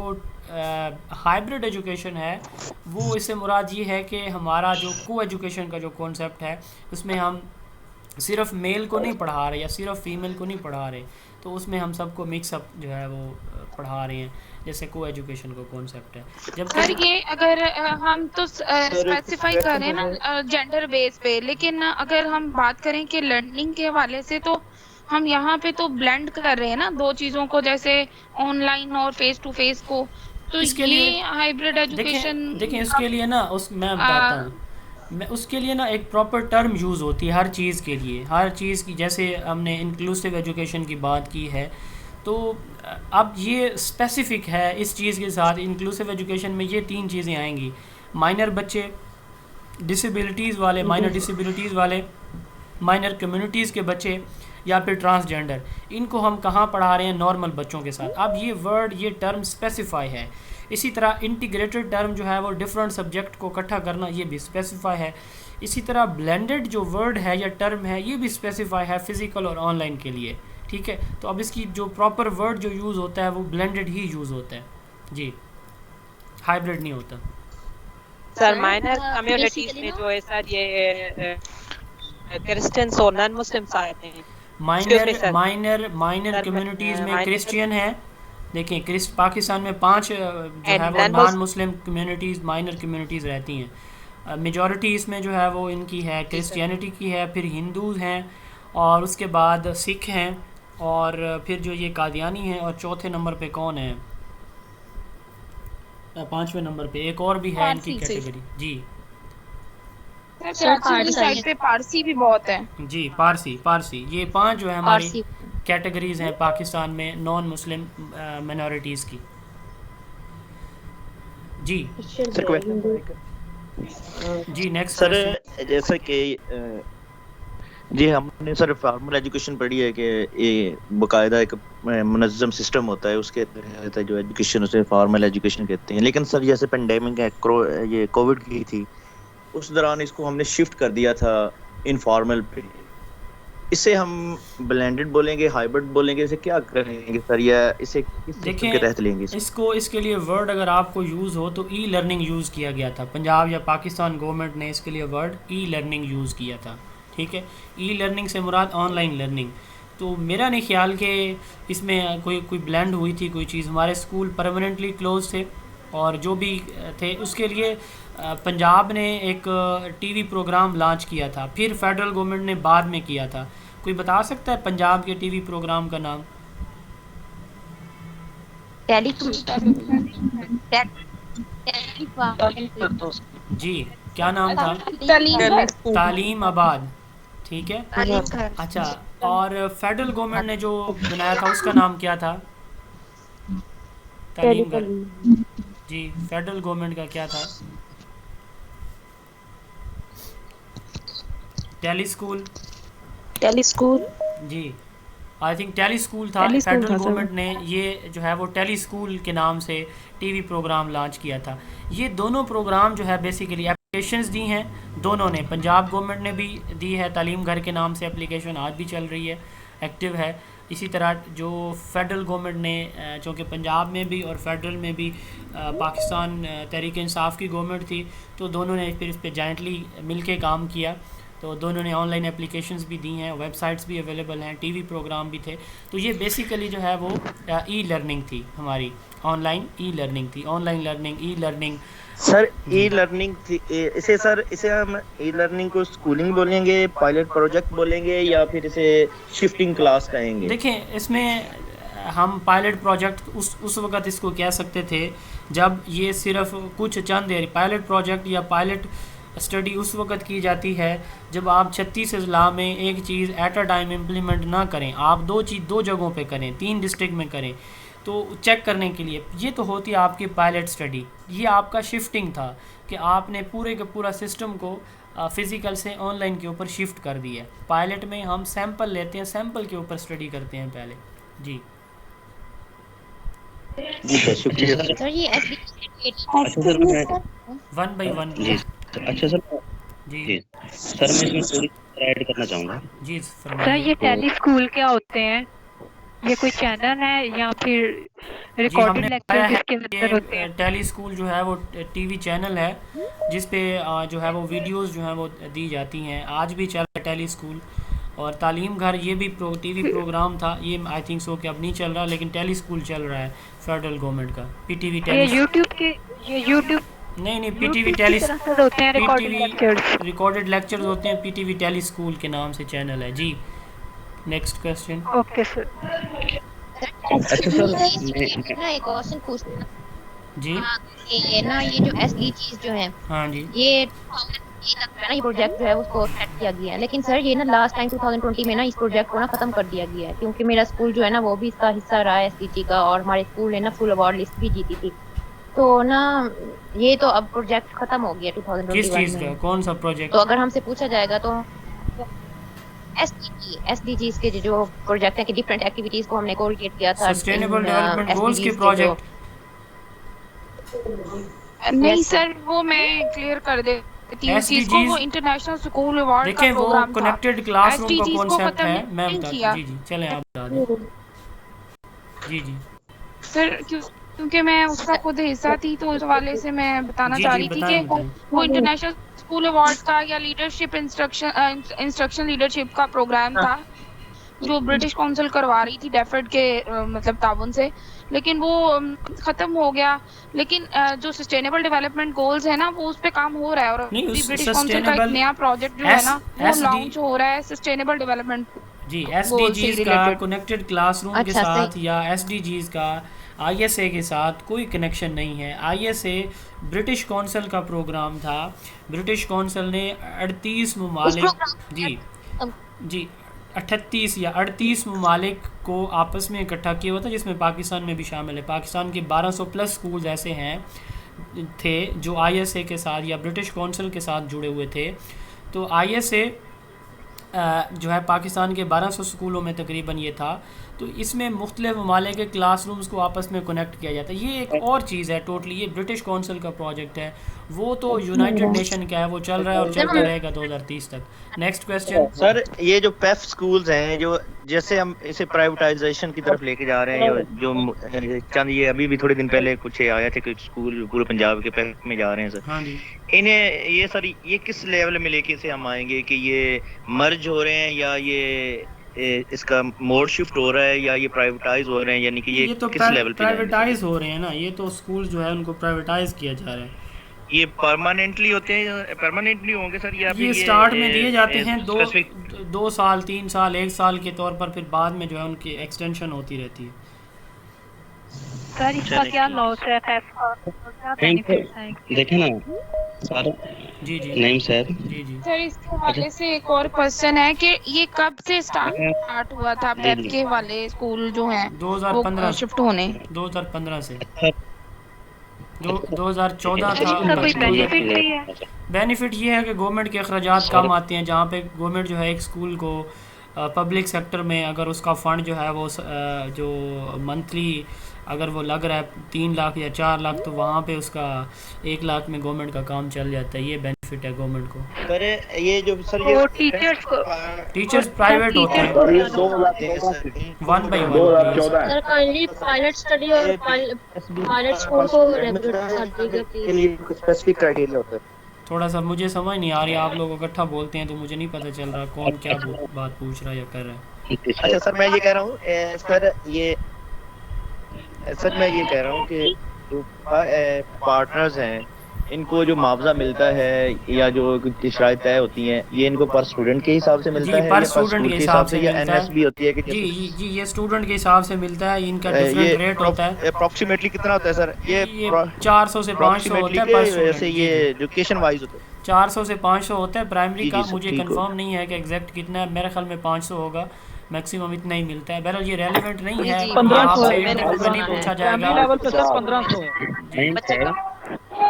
हाइब्रिड एजुकेशन है वो, इससे मुराद ये है कि हमारा जो को एजुकेशन का जो कॉन्सेप्ट है, उसमें हम सिर्फ मेल को नहीं पढ़ा रहे या सिर्फ फीमेल को नहीं पढ़ा रहे, तो उसमें हम सबको मिक्सअप जो है वो पढ़ा रहे हैं, जैसे को एजुकेशन का कॉन्सेप्ट है। जब सर ये अगर हम तो स्पेसिफाई करें ना जेंडर बेस पे, लेकिन अगर हम बात करें कि लर्निंग के हवाले से, तो हम यहाँ पे तो ब्लेंड कर रहे हैं ना दो चीजों को, जैसे ऑनलाइन और फेस टू फेस को। तो ये हाइब्रिड एजुकेशन देखें इसके लिए ना, मैं बताता हूँ, मैं उसके लिए ना एक प्रॉपर टर्म यूज़ होती है हर चीज़ के लिए, हर चीज़ की। जैसे हमने इंक्लूसिव एजुकेशन की बात की है, तो अब ये स्पेसिफ़िक है इस चीज़ के साथ। इंक्लूसिव एजुकेशन में ये 3 चीज़ें आएंगी: माइनर बच्चे, डिसेबिलिटीज़ वाले, माइनर डिसेबिलिटीज़ वाले, माइनर कम्युनिटीज़ के बच्चे, या फिर ट्रांसजेंडर। इनको हम कहाँ पढ़ा रहे हैं? नॉर्मल बच्चों के साथ। अब ये वर्ड, ये टर्म स्पेसिफाई है। इसी तरह इंटीग्रेटेड टर्म जो है वो डिफरेंट सब्जेक्ट को इकट्ठा करना, ये भी स्पेसिफाई है। इसी तरह ब्लेंडेड जो वर्ड है या टर्म है, ये भी स्पेसिफाई है फ़िज़िकल और ऑनलाइन के लिए, ठीक है। तो अब इसकी जो प्रॉपर वर्ड जो यूज़ होता है वो ब्लेंडेड ही यूज़ होता है जी, हाइब्रिड नहीं होता। सर माइनर कम्युनिटीज में जो है सर ये क्रिश्चियंस और नॉन मुस्लिम्स आते हैं। माइनर कम्युनिटीज़ में क्रिश्चियन है। देखिए पाकिस्तान में 5 जो है वो non Muslim communities, minor communities रहती हैं। मेजॉरिटी इसमें जो है वो इनकी है, क्रिश्चियनिटी की है, फिर हिंदूज़ हैं, और उसके बाद सिख हैं, और फिर जो ये कादियानी हैं, और चौथे नंबर पे कौन है? 5वें नंबर पे एक और भी है इनकी कैटेगरी जी। साइड पे पारसी भी बहुत है जी, पारसी। ये 5 जो है हमारी कैटेगरीज हैं पाकिस्तान में नॉन मुस्लिम मिनॉरिटीज़ की जी। जी नेक्स्ट सर, जैसे कि जी हमने सर फॉर्मल एजुकेशन पढ़ी है कि ये बाकायदा एक मुनज़्ज़म सिस्टम होता है, उसके तहत जो एजुकेशन उसे फॉर्मल एजुकेशन कहते हैं। लेकिन सर जैसे पेंडेमिक है, ये कोविड की थी, उस दौरान इसको हमने शिफ्ट कर दिया था इनफॉर्मल पे। इसे हम ब्लेंडेड बोलेंगे, हाइब्रिड बोलेंगे, इसे क्या करेंगे सर, या इसे किस सिस्टम के तहत लेंगे? इसके लिए वर्ड अगर आपको यूज़ हो तो ई लर्निंग यूज़ किया गया था। पंजाब या पाकिस्तान गवर्नमेंट ने इसके लिए वर्ड ई लर्निंग यूज़ किया था, ठीक है। ई लर्निंग से मुराद ऑनलाइन लर्निंग। तो मेरा नहीं ख्याल कि इसमें कोई ब्लेंड हुई थी कोई चीज़। हमारे स्कूल परमानेंटली क्लोज थे, और जो भी थे उसके लिए पंजाब ने एक टीवी प्रोग्राम लॉन्च किया था, फिर फेडरल गवर्नमेंट ने बाद में किया था। कोई बता सकता है पंजाब के टीवी प्रोग्राम का नाम? जी क्या नाम था? तालीम आबाद, ठीक है। अच्छा, और फेडरल गवर्नमेंट ने जो बनाया था उसका नाम क्या था? तालीम घर जी, फेडरल गवर्नमेंट का क्या था? टेली स्कूल जी, आई थिंक टेली स्कूल था। फेडरल गवर्नमेंट ने ये जो है वो टेली स्कूल के नाम से टीवी प्रोग्राम लॉन्च किया था। ये दोनों प्रोग्राम जो है बेसिकली एप्लीकेशंस दी हैं दोनों ने। पंजाब गवर्नमेंट ने भी दी है तालीम घर के नाम से एप्लीकेशन, आज भी चल रही है, एक्टिव है। इसी तरह जो फेडरल गवर्नमेंट ने, चूँकि पंजाब में भी और फेडरल में भी पाकिस्तान तहरीक इंसाफ की गवर्नमेंट थी, तो दोनों ने फिर इस पर जॉइंटली मिल के काम किया। तो दोनों ने ऑनलाइन एप्लीकेशंस भी दी हैं, वेबसाइट्स भी अवेलेबल हैं, टीवी प्रोग्राम भी थे। तो ये बेसिकली जो है वो ई लर्निंग थी हमारी, ऑनलाइन ई लर्निंग थी। Online learning, e learning sir, e learning थी। इसे हम ई लर्निंग को स्कूलिंग बोलेंगे, पायलट प्रोजेक्ट बोलेंगे, या फिर इसे शिफ्टिंग क्लास कहेंगे? देखें, इसमें हम पायलट प्रोजेक्ट उस वक्त इसको कह सकते थे जब ये सिर्फ कुछ चंद पायलट प्रोजेक्ट या पायलट स्टडी उस वक्त की जाती है जब आप 36 अजला में एक चीज़ एट अ टाइम इम्प्लीमेंट ना करें, आप दो जगहों पे करें, 3 डिस्ट्रिक्ट में करें, तो चेक करने के लिए। ये तो होती है आपकी पायलट स्टडी। ये आपका शिफ्टिंग था कि आपने पूरे के पूरा सिस्टम को फ़िज़िकल से ऑनलाइन के ऊपर शिफ्ट कर दिया है। पायलट में हम सैंपल लेते हैं, सैंपल के ऊपर स्टडी करते हैं पहले। जी सर, शुक्रिया सर। ये अच्छा सर मैं 1 by 1 जी अच्छा सर जी सर मैं इसमें थोड़ी ऐड करना चाहूँगा। जी सर, ये टेली स्कूल क्या होते हैं? ये कोई चैनल है या फिर रिकॉर्डेड लेक्चर किसके अंदर होते हैं? टेली स्कूल जो है वो टीवी चैनल है जिस पे जो है वो वीडियोस जो है वो दी जाती हैं। आज भी चल रहा है टेली स्कूल। और तालीम घर ये भी टीवी प्रोग्राम था, ये आई थिंक सो कि अब नहीं चल रहा, लेकिन टेली स्कूल चल रहा है फेडरल गवर्नमेंट का। पीटीवी टेली ये यूट्यूब नहीं पीटीवी टेली रिकॉर्डेड लेक्चर्स होते हैं। पीटीवी टेली स्कूल के नाम से चैनल है। जी नेक्स्ट क्वेश्चन। Okay sir. अच्छा सर मैं एक क्वेश्चन पूछना जी। ये ना ये जो SDGs जो है, हाँ जी, ये ना ये प्रोजेक्ट जो है उसको सेट किया गया है, लेकिन सर ये ना लास्ट टाइम 2020 में ना इस प्रोजेक्ट को ना खत्म कर दिया गया है, क्योंकि मेरा स्कूल जो है ना वो भी इसका हिस्सा रहा है SDG का, और हमारे स्कूल ने ना फुल अवार्ड लिस्ट भी जीती थी। तो ना ये तो अब प्रोजेक्ट खत्म हो गया 2021 किस चीज का? कौन सा प्रोजेक्ट? तो अगर हमसे पूछा जाएगा तो SDGs के जो प्रोजेक्ट है कि डिफरेंट एक्टिविटीज को हमने कोऑर्डिनेट किया था, सस्टेनेबल डेवलपमेंट गोल्स के प्रोजेक्ट। नहीं सर, वो मैं क्लियर कर देती हूँ इसको। वो इंटरनेशनल स्कूल अवार्ड का प्रोग्राम था। वो कनेक्टेड क्लासरूम का कॉन्सेप्ट है। मैं बता जी चलें आप बता दें। जी सर क्योंकि मैं उसका खुद हिस्सा थी, तो उस हवाले से मैं बताना चाह रही थी कि वो इंटरनेशनल स्कूल अवार्ड का या लीडरशिप इंस्ट्रक्शन लीडरशिप का प्रोग्राम था जो ब्रिटिश काउंसिल करवा रही थी डेफर्ड के मतलब ताउन से, लेकिन वो खत्म हो गया। लेकिन जो सस्टेनेबल डेवलपमेंट गोल्स है ना, वो उस पे काम हो रहा है, और ब्रिटिश काउंसिल का एक नया प्रोजेक्ट जो है ना वो लॉन्च हो रहा है, सस्टेनेबल डेवलपमेंट जी SDGs का कनेक्टेड क्लासरूम के साथ या SDGs का ISA के साथ कोई कनेक्शन नहीं है। ISA ब्रिटिश काउंसिल का प्रोग्राम था। ब्रिटिश काउंसिल ने 38 ममालिक जी 38 या 38 ममालिक को आपस में इकट्ठा किया हुआ था, जिसमें पाकिस्तान में भी शामिल है। पाकिस्तान के 1200 प्लस स्कूल्स ऐसे हैं थे जो ISA के साथ या ब्रिटिश काउंसिल के साथ जुड़े हुए थे। तो ISA जो है पाकिस्तान के 1200 स्कूलों में तकरीबन ये था। तो इसमें मुख्तलिफ ममालिक के क्लासरूम्स को आपस में कनेक्ट किया जाता है। ये एक और चीज़ है टोटली, ये ब्रिटिश काउंसिल का प्रोजेक्ट है। वो तो यूनाइटेड नेशन का है, वो चल रहा है और चलता रहेगा 2030 तक। नेक्स्ट क्वेश्चन सर, ये जो PEF स्कूल्स हैं, जो जैसे हम इसे प्राइवेटाइजेशन की तरफ लेके जा रहे हैं, जो चंद ये अभी भी थोड़े दिन पहले कुछ आया थे कि स्कूल पूरे पंजाब के PEF में जा रहे हैं सर। हाँ जी। इन्हें ये सर ये किस लेवल में लेके से हम आएंगे कि ये मर्ज हो रहे हैं या ये इसका मोड शिफ्ट हो रहा है या ये प्राइवेटाइज हो रहे हैं, यानी कि ये तो किस लेवल पे प्राइवेटाइज हो रहे हैं ना? ये तो स्कूल जो है उनको प्राइवेटाइज किया जा रहा है। ये परमानेंटली होते हैं, परमानेंटली होंगे सर? ये स्टार्ट में दिए जाते हैं 2 साल 3 साल 1 साल के तौर पर, फिर बाद में जो है उनकी एक्सटेंशन होती रहती है। सर इसका क्या लॉस है, क्या बेनिफिट्स हैं? देखें ना सर। जी नहीं सर। जी सर इसके हवाले से एक और क्वेश्चन है कि ये कब से स्टार्ट हुआ था PEF के वाले स्कूल जो हैं 2015 शिफ्ट होने? 2015 से 2014 था। बेनिफिट ये है कि गवर्नमेंट के अखराजात कम आते हैं। जहाँ पे गवर्नमेंट जो है एक स्कूल को पब्लिक सेक्टर में अगर उसका फ़ंड जो है वो जो मंथली अगर वो लग रहा है 3 लाख या 4 लाख, तो वहाँ पे उसका 1 लाख में गवर्नमेंट का काम चल जाता है। ये बेनिफिट है गवर्नमेंट को। सर ये जो सर ये टीचर्स प्राइवेट होते हैं 1 by 1। Sir kindly pilot study और पायलट स्कूल को रेगुलेट कर दीजिए। स्पेसिफिक क्राइटेरिया होता है। थोड़ा सा मुझे समझ नहीं आ रही, आप लोग इकट्ठा बोलते हैं तो मुझे नहीं पता चल रहा कौन क्या बात पूछ रहा है या कर रहा है। अच्छा सर, मैं ये कह रहा हूँ सर मैं ये कह रहा हूँ कि जो पार्टनर्स हैं इनको जो मुआवजा मिलता है या जो शराइत तय होती हैं, ये इनको पर स्टूडेंट के हिसाब से मिलता है? पर स्टूडेंट के हिसाब से या NS भी होती है कि जी ये स्टूडेंट के हिसाब से मिलता है। इनका डिफरेंट रेट होता है। अप्रोक्सीमेटली कितना होता है सर? ये 400 से 500 होता है पर स्टूडेंट। ये एजुकेशन वाइज होता है 400 से 500 होता है प्राइमरी जी का, सर, मुझे ठीक हो कंफर्म नहीं है कि एग्जैक्ट कितना है, मेरे ख्याल में 500 होगा मैक्सिमम, इतना ही मिलता है। बहरहाल ये रेलेवेंट नहीं है, जी, 1500 आपसे है, इंटरव्यू में नहीं पूछा प्राइमरी जाएगा। लेवल पे सर 1500 है,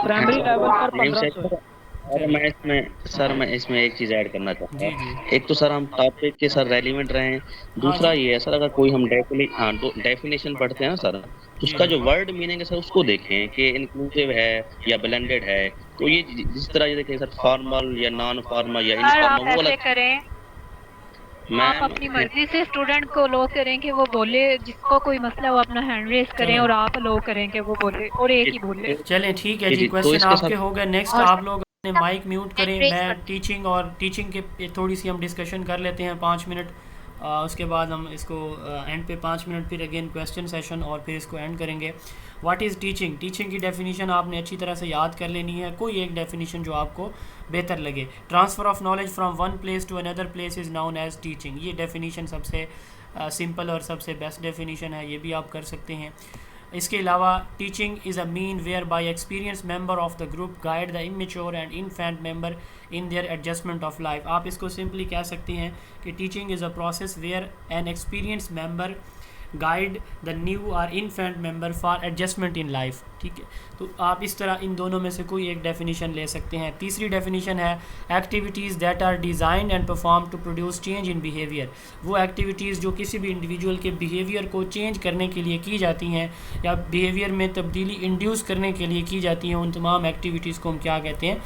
प्राइमरी लेवल पर 1500 है। और मैं इसमें एक चीज ऐड करना चाहता हूँ। एक तो सर हम टॉपिक के सर रेलिवेंट रहे, दूसरा ये है सर अगर कोई हम डेफिनेशन पढ़ते हैं ना सर, उसका जो वर्ड मीनिंग है सर उसको देखें कि इंक्लूसिव है या ब्लेंडेड है। तो ये जिस तरह ये देखें सर फॉर्मल या नॉन फॉर्मल या इनफॉर्मल, वो ऐसे करें, आप अपनी मर्जी से स्टूडेंट को लो करें कि वो बोले, जिसको कोई मसला वो अपना हैंड रेज करें, और आप लो करें कि वो बोले और एक ही बोले। चलें ठीक है जी, क्वेश्चन आपके हो गए। नेक्स्ट आप लोग अपने माइक म्यूट करें, मैं टीचिंग के थोड़ी सी हम डिस्कशन कर लेते हैं 5 मिनट, उसके बाद हम इसको एंड पे 5 मिनट फिर अगेन क्वेश्चन सेशन और फिर इसको एंड करेंगे। What is teaching? टीचिंग की डेफिनेशन आपने अच्छी तरह से याद कर लेनी है, कोई एक डेफिनेशन जो आपको बेहतर लगे। Transfer of knowledge from one place to another place is known as teaching. ये डेफिनेशन सबसे सिंपल और सबसे बेस्ट डेफिनेशन है, ये भी आप कर सकते हैं। इसके अलावा teaching is a mean where by experience member of the group guide the immature and infant member in their adjustment of life. आप इसको सिंपली कह सकते हैं कि teaching is a process where an experience member guide the new और infant member for adjustment in life. ठीक है, तो आप इस तरह इन दोनों में से कोई एक डेफिनेशन ले सकते हैं। तीसरी डेफिनेशन है activities that are designed and perform to produce change in behaviour. वो एक्टिविटीज़ जो किसी भी इंडिविजुअल के बिहेवियर को चेंज करने के लिए की जाती हैं या बिहेवियर में तब्दीली इंड्यूस करने के लिए की जाती हैं, उन तमाम एक्टिविटीज़ को हम क्या कहते हैं?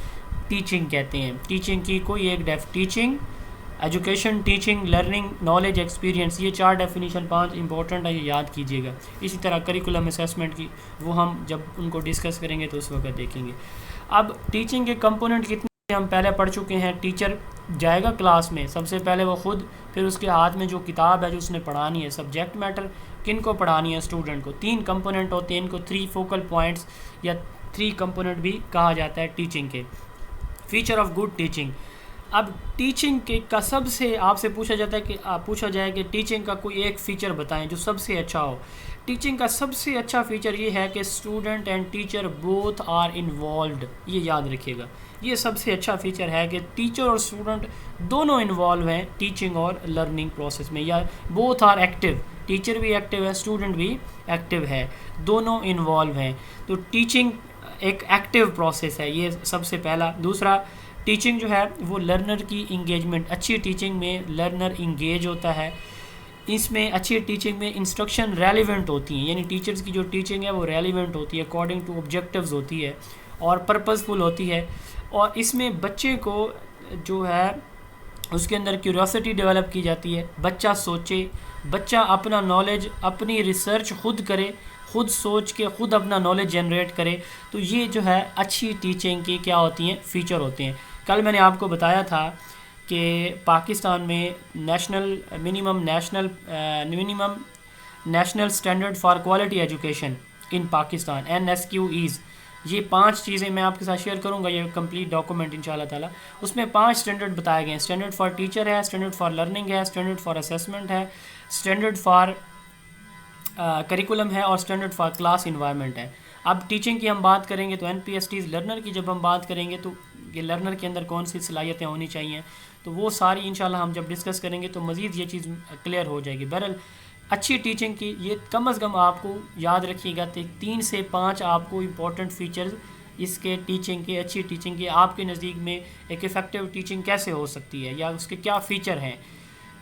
टीचिंग कहते हैं। टीचिंग की कोई एक teaching, education, teaching, learning, knowledge, experience, ये 4 डेफिनेशन 5 इंपॉर्टेंट है, ये याद कीजिएगा। इसी तरह करिकुलम असेसमेंट की वो हम जब उनको डिस्कस करेंगे तो उस वक्त देखेंगे। अब टीचिंग के कंपोनेंट कितने हम पहले पढ़ चुके हैं। टीचर जाएगा क्लास में, सबसे पहले वो खुद, फिर उसके हाथ में जो किताब है जो उसने पढ़ानी है। सब्जेक्ट मैटर किन को पढ़ानी है? स्टूडेंट को। 3 कंपोनेंट होते हैं, इनको 3 फोकल पॉइंट्स या 3 कंपोनेंट भी कहा जाता है टीचिंग के। Feature of good teaching. अब टीचिंग के का सबसे आपसे पूछा जाता है कि पूछा जाए कि टीचिंग का कोई एक फ़ीचर बताएं जो सबसे अच्छा हो। टीचिंग का सबसे अच्छा फ़ीचर ये है कि student and teacher both are involved. ये याद रखिएगा, ये सबसे अच्छा फ़ीचर है कि टीचर और स्टूडेंट दोनों इन्वॉल्व हैं टीचिंग और लर्निंग प्रोसेस में, या बोथ आर एक्टिव। टीचर भी एक्टिव है, स्टूडेंट भी एक्टिव है, दोनों इन्वॉल्व हैं। तो टीचिंग एक एक्टिव प्रोसेस है, ये सबसे पहला। दूसरा, टीचिंग जो है वो लर्नर की इंगेजमेंट। अच्छी टीचिंग में लर्नर इंगेज होता है। इसमें अच्छी टीचिंग में इंस्ट्रक्शन रेलिवेंट होती हैं, यानी टीचर्स की जो टीचिंग है वो रेलिवेंट होती है, अकॉर्डिंग टू ऑब्जेक्टिव्स होती है और पर्पसफुल होती है। और इसमें बच्चे को जो है उसके अंदर क्यूरियोसिटी डेवलप की जाती है। बच्चा सोचे, बच्चा अपना नॉलेज, अपनी रिसर्च खुद करे, खुद सोच के खुद अपना नॉलेज जनरेट करे। तो ये जो है अच्छी टीचिंग की क्या होती हैं? फ़ीचर होते हैं। कल मैंने आपको बताया था कि पाकिस्तान में minimum national standard for quality education in Pakistan, NSQEs, ये 5 चीज़ें मैं आपके साथ शेयर करूंगा, ये कंप्लीट डॉक्यूमेंट इंशाल्लाह ताला। उसमें 5 स्टैंडर्ड बताए गए हैं। स्टैंडर्ड फॉर टीचर है, स्टैंडर्ड फॉर लर्निंग है, स्टैंडर्ड फॉर असेसमेंट है, स्टैंडर्ड फॉर करिकुलम है और स्टैंडर्ड फॉर क्लास इन्वायरमेंट है। अब टीचिंग की हम बात करेंगे तो NPSTs लर्नर की जब हम बात करेंगे तो ये लर्नर के अंदर कौन सी सलाहियतें होनी चाहिए, तो वो सारी इंशाल्लाह हम जब डिस्कस करेंगे तो मज़ीद ये चीज़ क्लियर हो जाएगी। बहरहाल अच्छी टीचिंग की ये कम से कम आपको याद रखिएगा, 3 से 5 आपको इम्पोर्टेंट फ़ीचर्स इसके टीचिंग के, अच्छी टीचिंग के आपके नज़दीक में एक इफ़ेक्टिव टीचिंग कैसे हो सकती है या उसके क्या फ़ीचर हैं।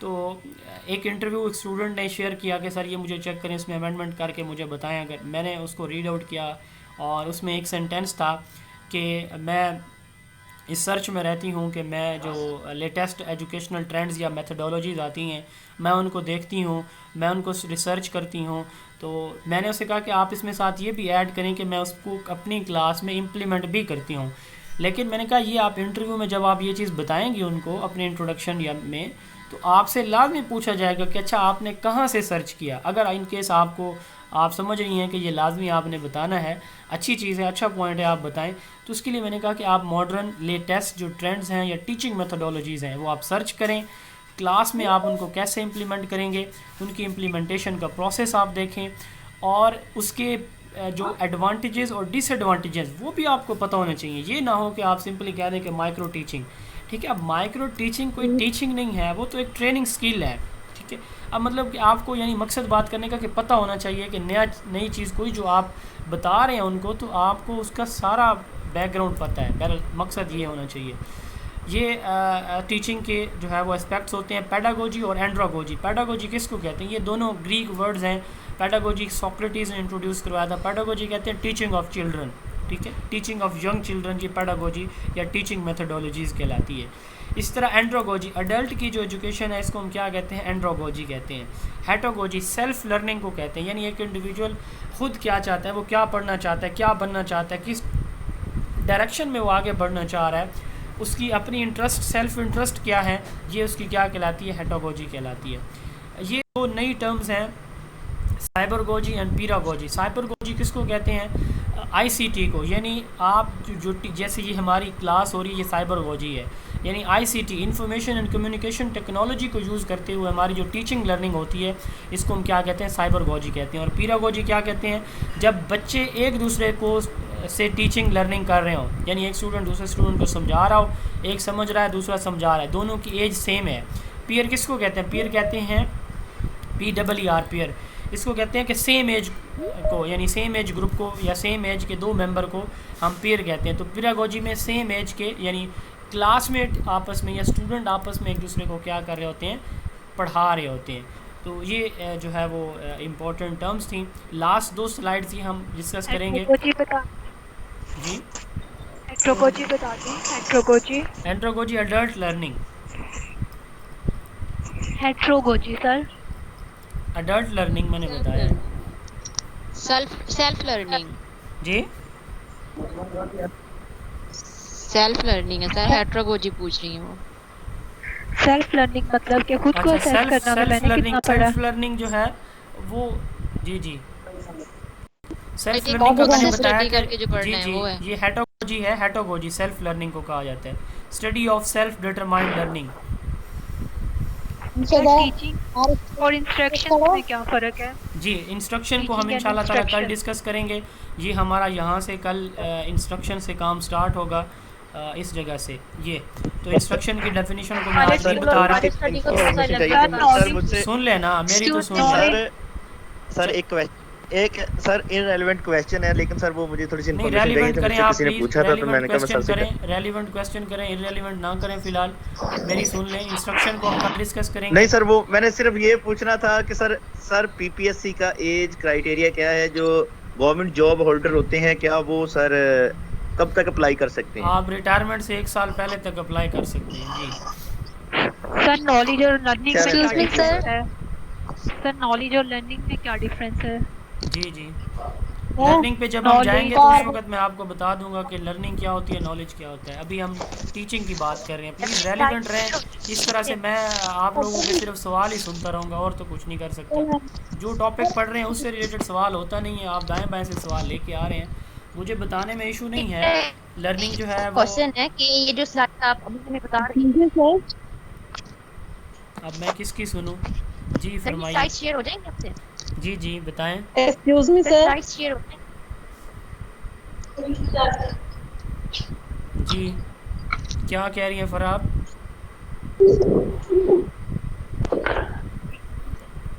तो एक इंटरव्यू एक स्टूडेंट ने शेयर किया कि सर ये मुझे चेक करें, इसमें अमेंडमेंट करके मुझे बताएं। अगर मैंने उसको रीड आउट किया और उसमें एक सेंटेंस था कि मैं इस सर्च में रहती हूँ कि मैं जो लेटेस्ट एजुकेशनल ट्रेंड्स या मेथडोलॉजीज़ आती हैं मैं उनको देखती हूँ, मैं उनको रिसर्च करती हूँ। तो मैंने उससे कहा कि आप इसमें साथ ये भी ऐड करें कि मैं उसको अपनी क्लास में इम्प्लीमेंट भी करती हूँ। लेकिन मैंने कहा ये आप इंटरव्यू में जब आप ये चीज़ बताएंगी उनको अपने इंट्रोडक्शन या में, तो आपसे लाजमी पूछा जाएगा कि अच्छा आपने कहाँ से सर्च किया। अगर इन केस आप समझ रही हैं कि ये लाजमी आपने बताना है, अच्छी चीज़ है, अच्छा पॉइंट है, आप बताएं। तो उसके लिए मैंने कहा कि आप मॉडर्न लेटेस्ट जो ट्रेंड्स हैं या टीचिंग मेथडोलॉजीज़ हैं वो आप सर्च करें, क्लास में आप उनको कैसे इम्प्लीमेंट करेंगे, उनकी इम्प्लीमेंटेशन का प्रोसेस आप देखें और उसके जो एडवांटेजेस और डिसएडवांटेजेस वो भी आपको पता होना चाहिए। ये ना हो कि आप सिंपली कह दें कि माइक्रो टीचिंग, ठीक है। अब माइक्रो टीचिंग कोई टीचिंग नहीं है, वो तो एक ट्रेनिंग स्किल है, ठीक है। अब मतलब कि आपको यानी मकसद बात करने का कि पता होना चाहिए कि नई चीज़ कोई जो आप बता रहे हैं उनको, तो आपको उसका सारा बैकग्राउंड पता है। बहरहाल मकसद ये होना चाहिए। ये टीचिंग के जो है वो एस्पेक्ट्स होते हैं, पेडागोजी और एंड्रागोजी। पेडागोजी किसको कहते हैं? ये दोनों ग्रीक वर्ड्स हैं। पेडागोजी सोक्रेटिस ने इंट्रोड्यूस करवाया था। पेडागोजी कहते हैं टीचिंग ऑफ चिल्ड्रन, ठीक है, टीचिंग ऑफ यंग चिल्ड्रन, ये पेडागोजी या टीचिंग मेथडोलॉजीज़ कहलाती है। इस तरह एंड्रोगोजी, अडल्ट की जो एजुकेशन है इसको हम क्या कहते हैं? एंड्रोगोजी कहते हैं। हेटोगोजी सेल्फ लर्निंग को कहते हैं, यानी एक इंडिविजुअल खुद क्या चाहता है, वो क्या पढ़ना चाहता है, क्या बनना चाहता है, किस डायरेक्शन में वो आगे बढ़ना चाह रहा है, उसकी अपनी इंटरेस्ट, सेल्फ इंटरेस्ट क्या है, ये उसकी क्या कहलाती है? हेटोगोजी कहलाती है। ये दो नई टर्म्स हैं, साइबरगोजी एंड पीरागोजी। साइबरगोजी किसको कहते हैं? आईसीटी को, यानी आप जो जैसे ये हमारी क्लास हो रही है ये साइबरगोजी है, यानी ICT information and communication technology को यूज़ करते हुए हमारी जो टीचिंग लर्निंग होती है इसको हम क्या कहते हैं? साइबरगोजी कहते हैं। और पीरागोजी क्या कहते हैं? जब बच्चे एक दूसरे को से टीचिंग लर्निंग कर रहे हो, यानी एक स्टूडेंट दूसरे स्टूडेंट को समझा रहा हो, एक समझ रहा है दूसरा समझा रहा है, दोनों की एज सेम है। पीयर किसको कहते हैं? पीयर कहते हैं PEER, पीयर। इसको कहते हैं कि सेम एज को, यानी सेम एज ग्रुप को या सेम एज के दो मेंबर को हम पीयर कहते हैं। तो पीरागोजी में सेम एज के यानी क्लासमेट आपस में या स्टूडेंट आपस में एक दूसरे को क्या कर रहे होते हैं? पढ़ा रहे होते हैं। तो ये जो है वो इम्पोर्टेंट टर्म्स थी। लास्ट 2 स्लाइड्स ही हम डिस्कस करेंगे। जी एंड्रोगोजी बता दें। Andragogy, andragogy adult learning. Heutagogy sir, adult learning मैंने बताया। सेल्फ लर्निंग जी, सेल्फ लर्निंग है सर। हेट्रोगोजी पूछ रही हूँ। सेल्फ लर्निंग मतलब कि खुद को असेस करना। मैंने कितना पढ़ा? सेल्फ लर्निंग जो है वो जी सेल्फ लर्निंग का मैंने बताया कि जी ये हेटोगोजी है। हेटोगोजी सेल्फ लर्निंग को कहा जाता है, study of self determined learning. Teaching और इंस्ट्रक्शन में क्या फ़र्क है? जी, इंस्ट्रक्शन को हम इंशाल्लाह ताला कल डिस्कस करेंगे। ये हमारा यहाँ से कल इंस्ट्रक्शन से काम स्टार्ट होगा, इस जगह से। ये तो इंस्ट्रक्शन की डेफिनेशन को मैं आज नहीं बता रहा। सुन लेना मेरी तो सुन। सर एक सर इररिलेवेंट क्वेश्चन है, लेकिन सर वो मुझे थोड़ी सी इन्फॉर्मेशन चाहिए थी, मुझसे किसी ने पूछा था तो मैंने कहा मैं सर से करें। रेलेवेंट क्वेश्चन करें, इररिलेवेंट ना करें। फिलहाल मेरी सुन लें, इंस्ट्रक्शन को हम डिस्कस करेंगे। नहीं सर, वो मैंने सिर्फ ये पूछना था कि सर पीपीएससी का एज क्राइटेरिया क्या है? जो गवर्नमेंट जॉब होल्डर होते हैं क्या वो सर कब तक अप्लाई कर सकते हैं? आप रिटायरमेंट से 1 साल पहले तक अप्लाई कर सकते हैं। जी सर, नॉलेज और लर्निंग में क्या डिफरेंस है? सर, नॉलेज और लर्निंग में क्या डिफरेंस है? जी लर्निंग पे जब हम जाएंगे तो उस वक्त मैं आपको बता दूंगा कि लर्निंग क्या होती है, नॉलेज क्या होता है। अभी हम टीचिंग की बात कर रहे हैं। प्लीज़ रेलिवेंट रहें। इस तरह से मैं आप लोगों के सिर्फ सवाल ही सुनता रहूँगा और तो कुछ नहीं कर सकता। जो टॉपिक पढ़ रहे हैं उससे रिलेटेड सवाल होता नहीं है, आप दाएँ बाएँ से सवाल लेके आ रहे हैं, मुझे बताने में इशू नहीं है। लर्निंग जो है क्वेश्चन है कि ये जो स्लाइड आप अभी हमें बता रही हैं सर, अब मैं किसकी सुनूं? जी फरमाइए। स्लाइड शेयर हो जाएंगे आपसे? जी बताएं। Excuse me sir, slide share हो जाएंगे? जी क्या कह रही हैं फराब?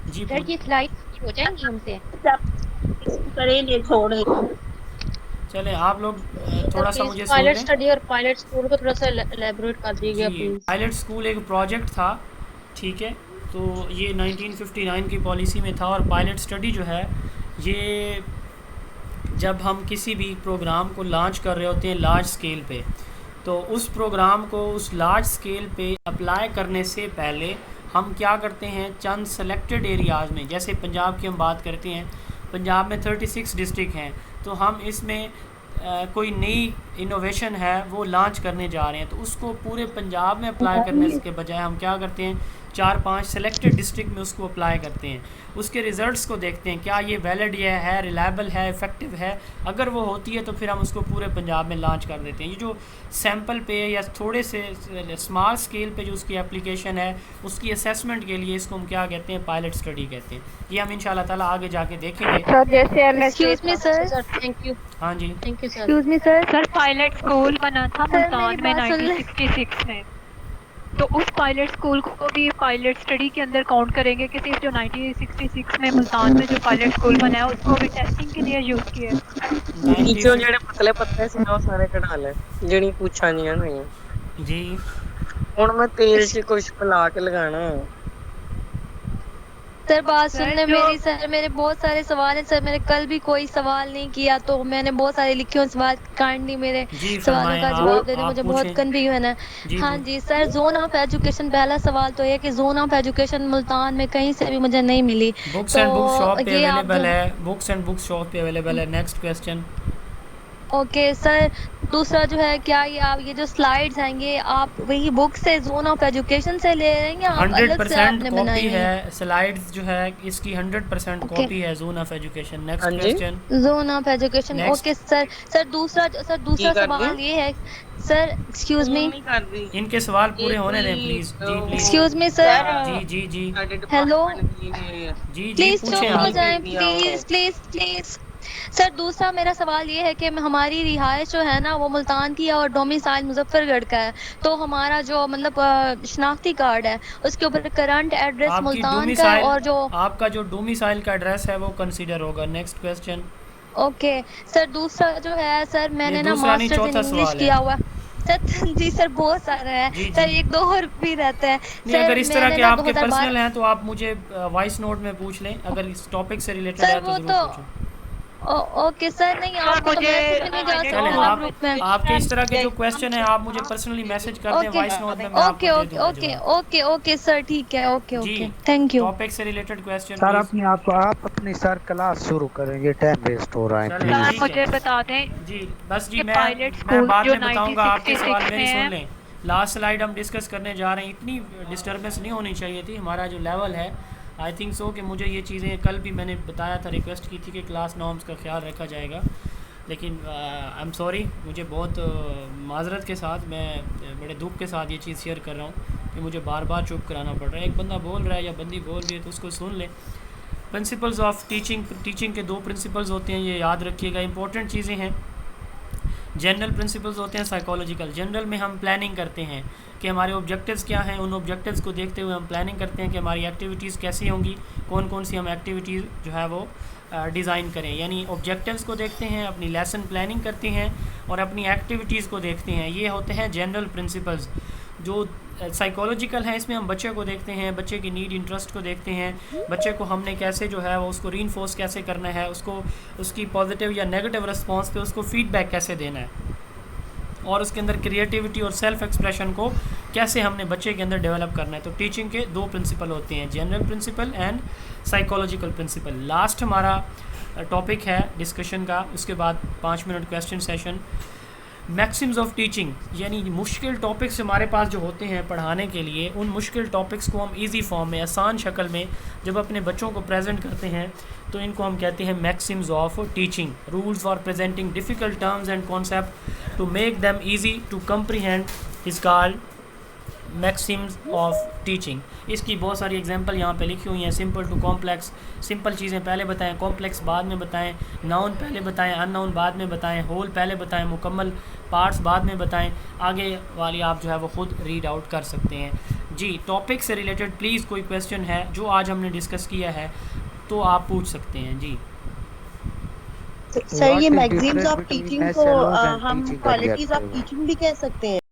जी सर ये स्लाइड हो जाएंगी हमसे? करेंगे छोड़े। चले आप लोग थोड़ा सा मुझे पायलट स्टडी और पायलट स्कूल को थोड़ा सा एलैबोरेट कर दीजिए प्लीज। पायलट स्कूल एक प्रोजेक्ट था, ठीक है, तो ये 1959 की पॉलिसी में था। और पायलट स्टडी जो है ये जब हम किसी भी प्रोग्राम को लॉन्च कर रहे होते हैं लार्ज स्केल पे, तो उस प्रोग्राम को उस लार्ज स्केल पे अप्लाई करने से पहले हम क्या करते हैं, चंद सेलेक्टेड एरियाज़ में, जैसे पंजाब की हम बात करते हैं, पंजाब में 36 डिस्ट्रिक्ट हैं, तो हम इसमें कोई नई इनोवेशन है वो लॉन्च करने जा रहे हैं, तो उसको पूरे पंजाब में अप्लाई करने के बजाय हम क्या करते हैं 4-5 सेलेक्टेड डिस्ट्रिक्ट में उसको अप्लाई करते हैं, उसके रिज़ल्ट्स को देखते हैं क्या ये वैलिड है रिलायबल है, इफ़ेक्टिव है। अगर वो होती है तो फिर हम उसको पूरे पंजाब में लॉन्च कर देते हैं। ये जो सैम्पल पे या थोड़े से स्मॉल स्केल पे जो उसकी एप्लीकेशन है उसकी असेसमेंट के लिए इसको हम क्या कहते हैं पायलट स्टडी कहते हैं। ये हम इंशाल्लाह ताला आगे जाके देखेंगे। Excuse me sir, thank you. हाँ जी, thank you sir. Excuse me sir, pilot school बना था मुल्तान में 1966 में, तो उस पायलट स्कूल को भी पायलट स्टडी के अंदर काउंट करेंगे कि सिर्फ जो 1966 में मुल्तान में जो पायलट स्कूल बना है उसको भी टेस्टिंग के लिए यूज किया है। नीचे ਜਿਹੜੇ ਪਤਲੇ ਪੱਤੇ ਸੀ ਉਹ ਸਾਰੇ ਕਢਾ ਲੈ ਜਿਹੜੀ ਪੁੱਛਾਂ ਨਹੀਂ ਹੋਈਆਂ ਜੀ। ਹੁਣ ਮੈਂ ਤੇਲ 'ਚ ਕੁਝ ਪਿਲਾ ਕੇ ਲਗਾਣਾ। सर बात सुनने मेरी, सर मेरे बहुत सारे सवाल हैं सर, मैंने कल भी कोई सवाल नहीं किया तो मैंने बहुत सारे लिखे हुए सवाल, काइंडली मेरे सवालों का जवाब दे दो, मुझे बहुत कंफ्यूजन है। हाँ जी सर, जोन ऑफ एजुकेशन, पहला सवाल तो ये कि जोन ऑफ एजुकेशन मुल्तान में कहीं से भी मुझे नहीं मिली। बुक्स एंड बुक शॉप पे अवेलेबल है, बुक्स एंड बुक शॉप पे अवेलेबल है। Next question. ओके सर, दूसरा जो है क्या ये आप ये जो स्लाइड्स हैं ये आप वही बुक से जोन ऑफ एजुकेशन से ले रहे हैं या आप अलग से आपने बनाई है? स्लाइड्स जो है इसकी 100% कॉपी है zone of education. Next question. Zone of education, okay sir. Sir दूसरा सवाल ये है सर, एक्सक्यूज मी, इनके सवाल पूरे होने दें प्लीज। जी प्लीज। Excuse me sir. जी जी जी हेलो जी प्लीज चुप हो जाएं प्लीज प्लीज प्लीज। सर दूसरा मेरा सवाल ये है कि हमारी रिहाइश जो है ना वो मुल्तान की है और डोमिसाइल मुजफ्फरगढ़ का है, तो हमारा जो मतलब शनाख्ती कार्ड है उसके ऊपर करंट एड्रेस मुल्तान का है और जो आपका जो डोमिसाइल का एड्रेस है वो कंसीडर होगा। Next question. ओके सर, दूसरा जो है सर मैंने ना मास्टर्स इन इंग्लिश किया हुआ सर। जी सर बहुत सारे हैं सर, एक दो और भी रहते हैं सर। अगर इस तरह के आपके पर्सनल हैं तो आप मुझे वॉइस नोट में पूछ लें, अगर इस टॉपिक से रिलेटेड है तो जरूर पूछें। ओके सर, नहीं आपको तो मैसेज नहीं जा सकता ग्रुप में। आपके इस तरह के जो क्वेश्चन है आप मुझे पर्सनली मैसेज कर दें वॉइस नोट में, मैं okay okay okay okay okay sir, ठीक है, okay okay, thank you. Topic से रिलेटेड क्वेश्चन सर आप अपनी सर क्लास शुरू करेंगे, टाइम वेस्ट हो रहा है प्लीज मुझे बता दें। जी बस जी, मैं बाद में बताऊंगा, आपके सवाल मेरी सुन लें। लास्ट स्लाइड हम डिस्कस करने जा रहे हैं, इतनी डिस्टर्बेंस नहीं होनी चाहिए थी। हमारा जो लेवल है आई थिंक सो कि मुझे ये चीज़ें कल भी मैंने बताया था, रिक्वेस्ट की थी कि क्लास नॉर्म्स का ख्याल रखा जाएगा, लेकिन आई एम सॉरी, मुझे बहुत माजरत के साथ, मैं बड़े दुख के साथ ये चीज़ शेयर कर रहा हूँ कि मुझे बार बार चुप कराना पड़ रहा है। एक बंदा बोल रहा है या बंदी बोल रही है तो उसको सुन ले। प्रिंसिपल्स ऑफ टीचिंग के 2 प्रिंसिपल्स होते हैं, ये याद रखिएगा, इंपॉर्टेंट चीज़ें हैं। जनरल प्रिंसिपल्स होते हैं साइकोलॉजिकल। जनरल में हम प्लानिंग करते हैं कि हमारे ऑब्जेक्टिव्स क्या हैं, उन ऑब्जेक्टिव्स को देखते हुए हम प्लानिंग करते हैं कि हमारी एक्टिविटीज़ कैसी होंगी, कौन कौन सी हम एक्टिविटीज़ जो है वो डिज़ाइन करें। यानी ऑब्जेक्टिव्स को देखते हैं, अपनी लेसन प्लानिंग करते हैं और अपनी एक्टिविटीज़ को देखते हैं। ये होते हैं जनरल प्रिंसिपल्स। जो साइकोलॉजिकल है इसमें हम बच्चे को देखते हैं, बच्चे की नीड इंटरेस्ट को देखते हैं, बच्चे को हमने कैसे जो है वो उसको रीइंफोर्स कैसे करना है, उसको उसकी पॉजिटिव या नेगेटिव रिस्पॉन्स पे उसको फीडबैक कैसे देना है, और उसके अंदर क्रिएटिविटी और सेल्फ एक्सप्रेशन को कैसे हमने बच्चे के अंदर डेवलप करना है। तो टीचिंग के 2 प्रिंसिपल होते हैं, general principle and psychological principle. Last हमारा टॉपिक है डिस्कशन का, उसके बाद 5 minute question session. Maxims of teaching, यानी मुश्किल टॉपिक्स हमारे पास जो होते हैं पढ़ाने के लिए, उन मुश्किल टॉपिक्स को हम इजी फॉर्म में, आसान शक्ल में जब अपने बच्चों को प्रेजेंट करते हैं तो इनको हम कहते हैं maxims of teaching. Rules for presenting difficult terms and concept to make them easy to comprehend is called maxims of teaching. इसकी बहुत सारी एग्जांपल यहाँ पे लिखी हुई हैं। सिंपल टू कॉम्प्लेक्स, सिंपल चीज़ें पहले बताएं, कॉम्प्लेक्स बाद में बताएं, नाउन पहले बताएं, अननाउन बाद में बताएं, होल पहले बताएं, मुकम्मल पार्ट्स बाद में बताएं। आगे वाली आप जो है वो ख़ुद रीड आउट कर सकते हैं। जी, टॉपिक से रिलेटेड प्लीज़ कोई क्वेश्चन है जो आज हमने डिस्कस किया है तो आप पूछ सकते हैं। जी सर, ये मैक्सिम्स ऑफ टीचिंग को हम क्वालिटीज ऑफ टीचिंग भी कह सकते हैं।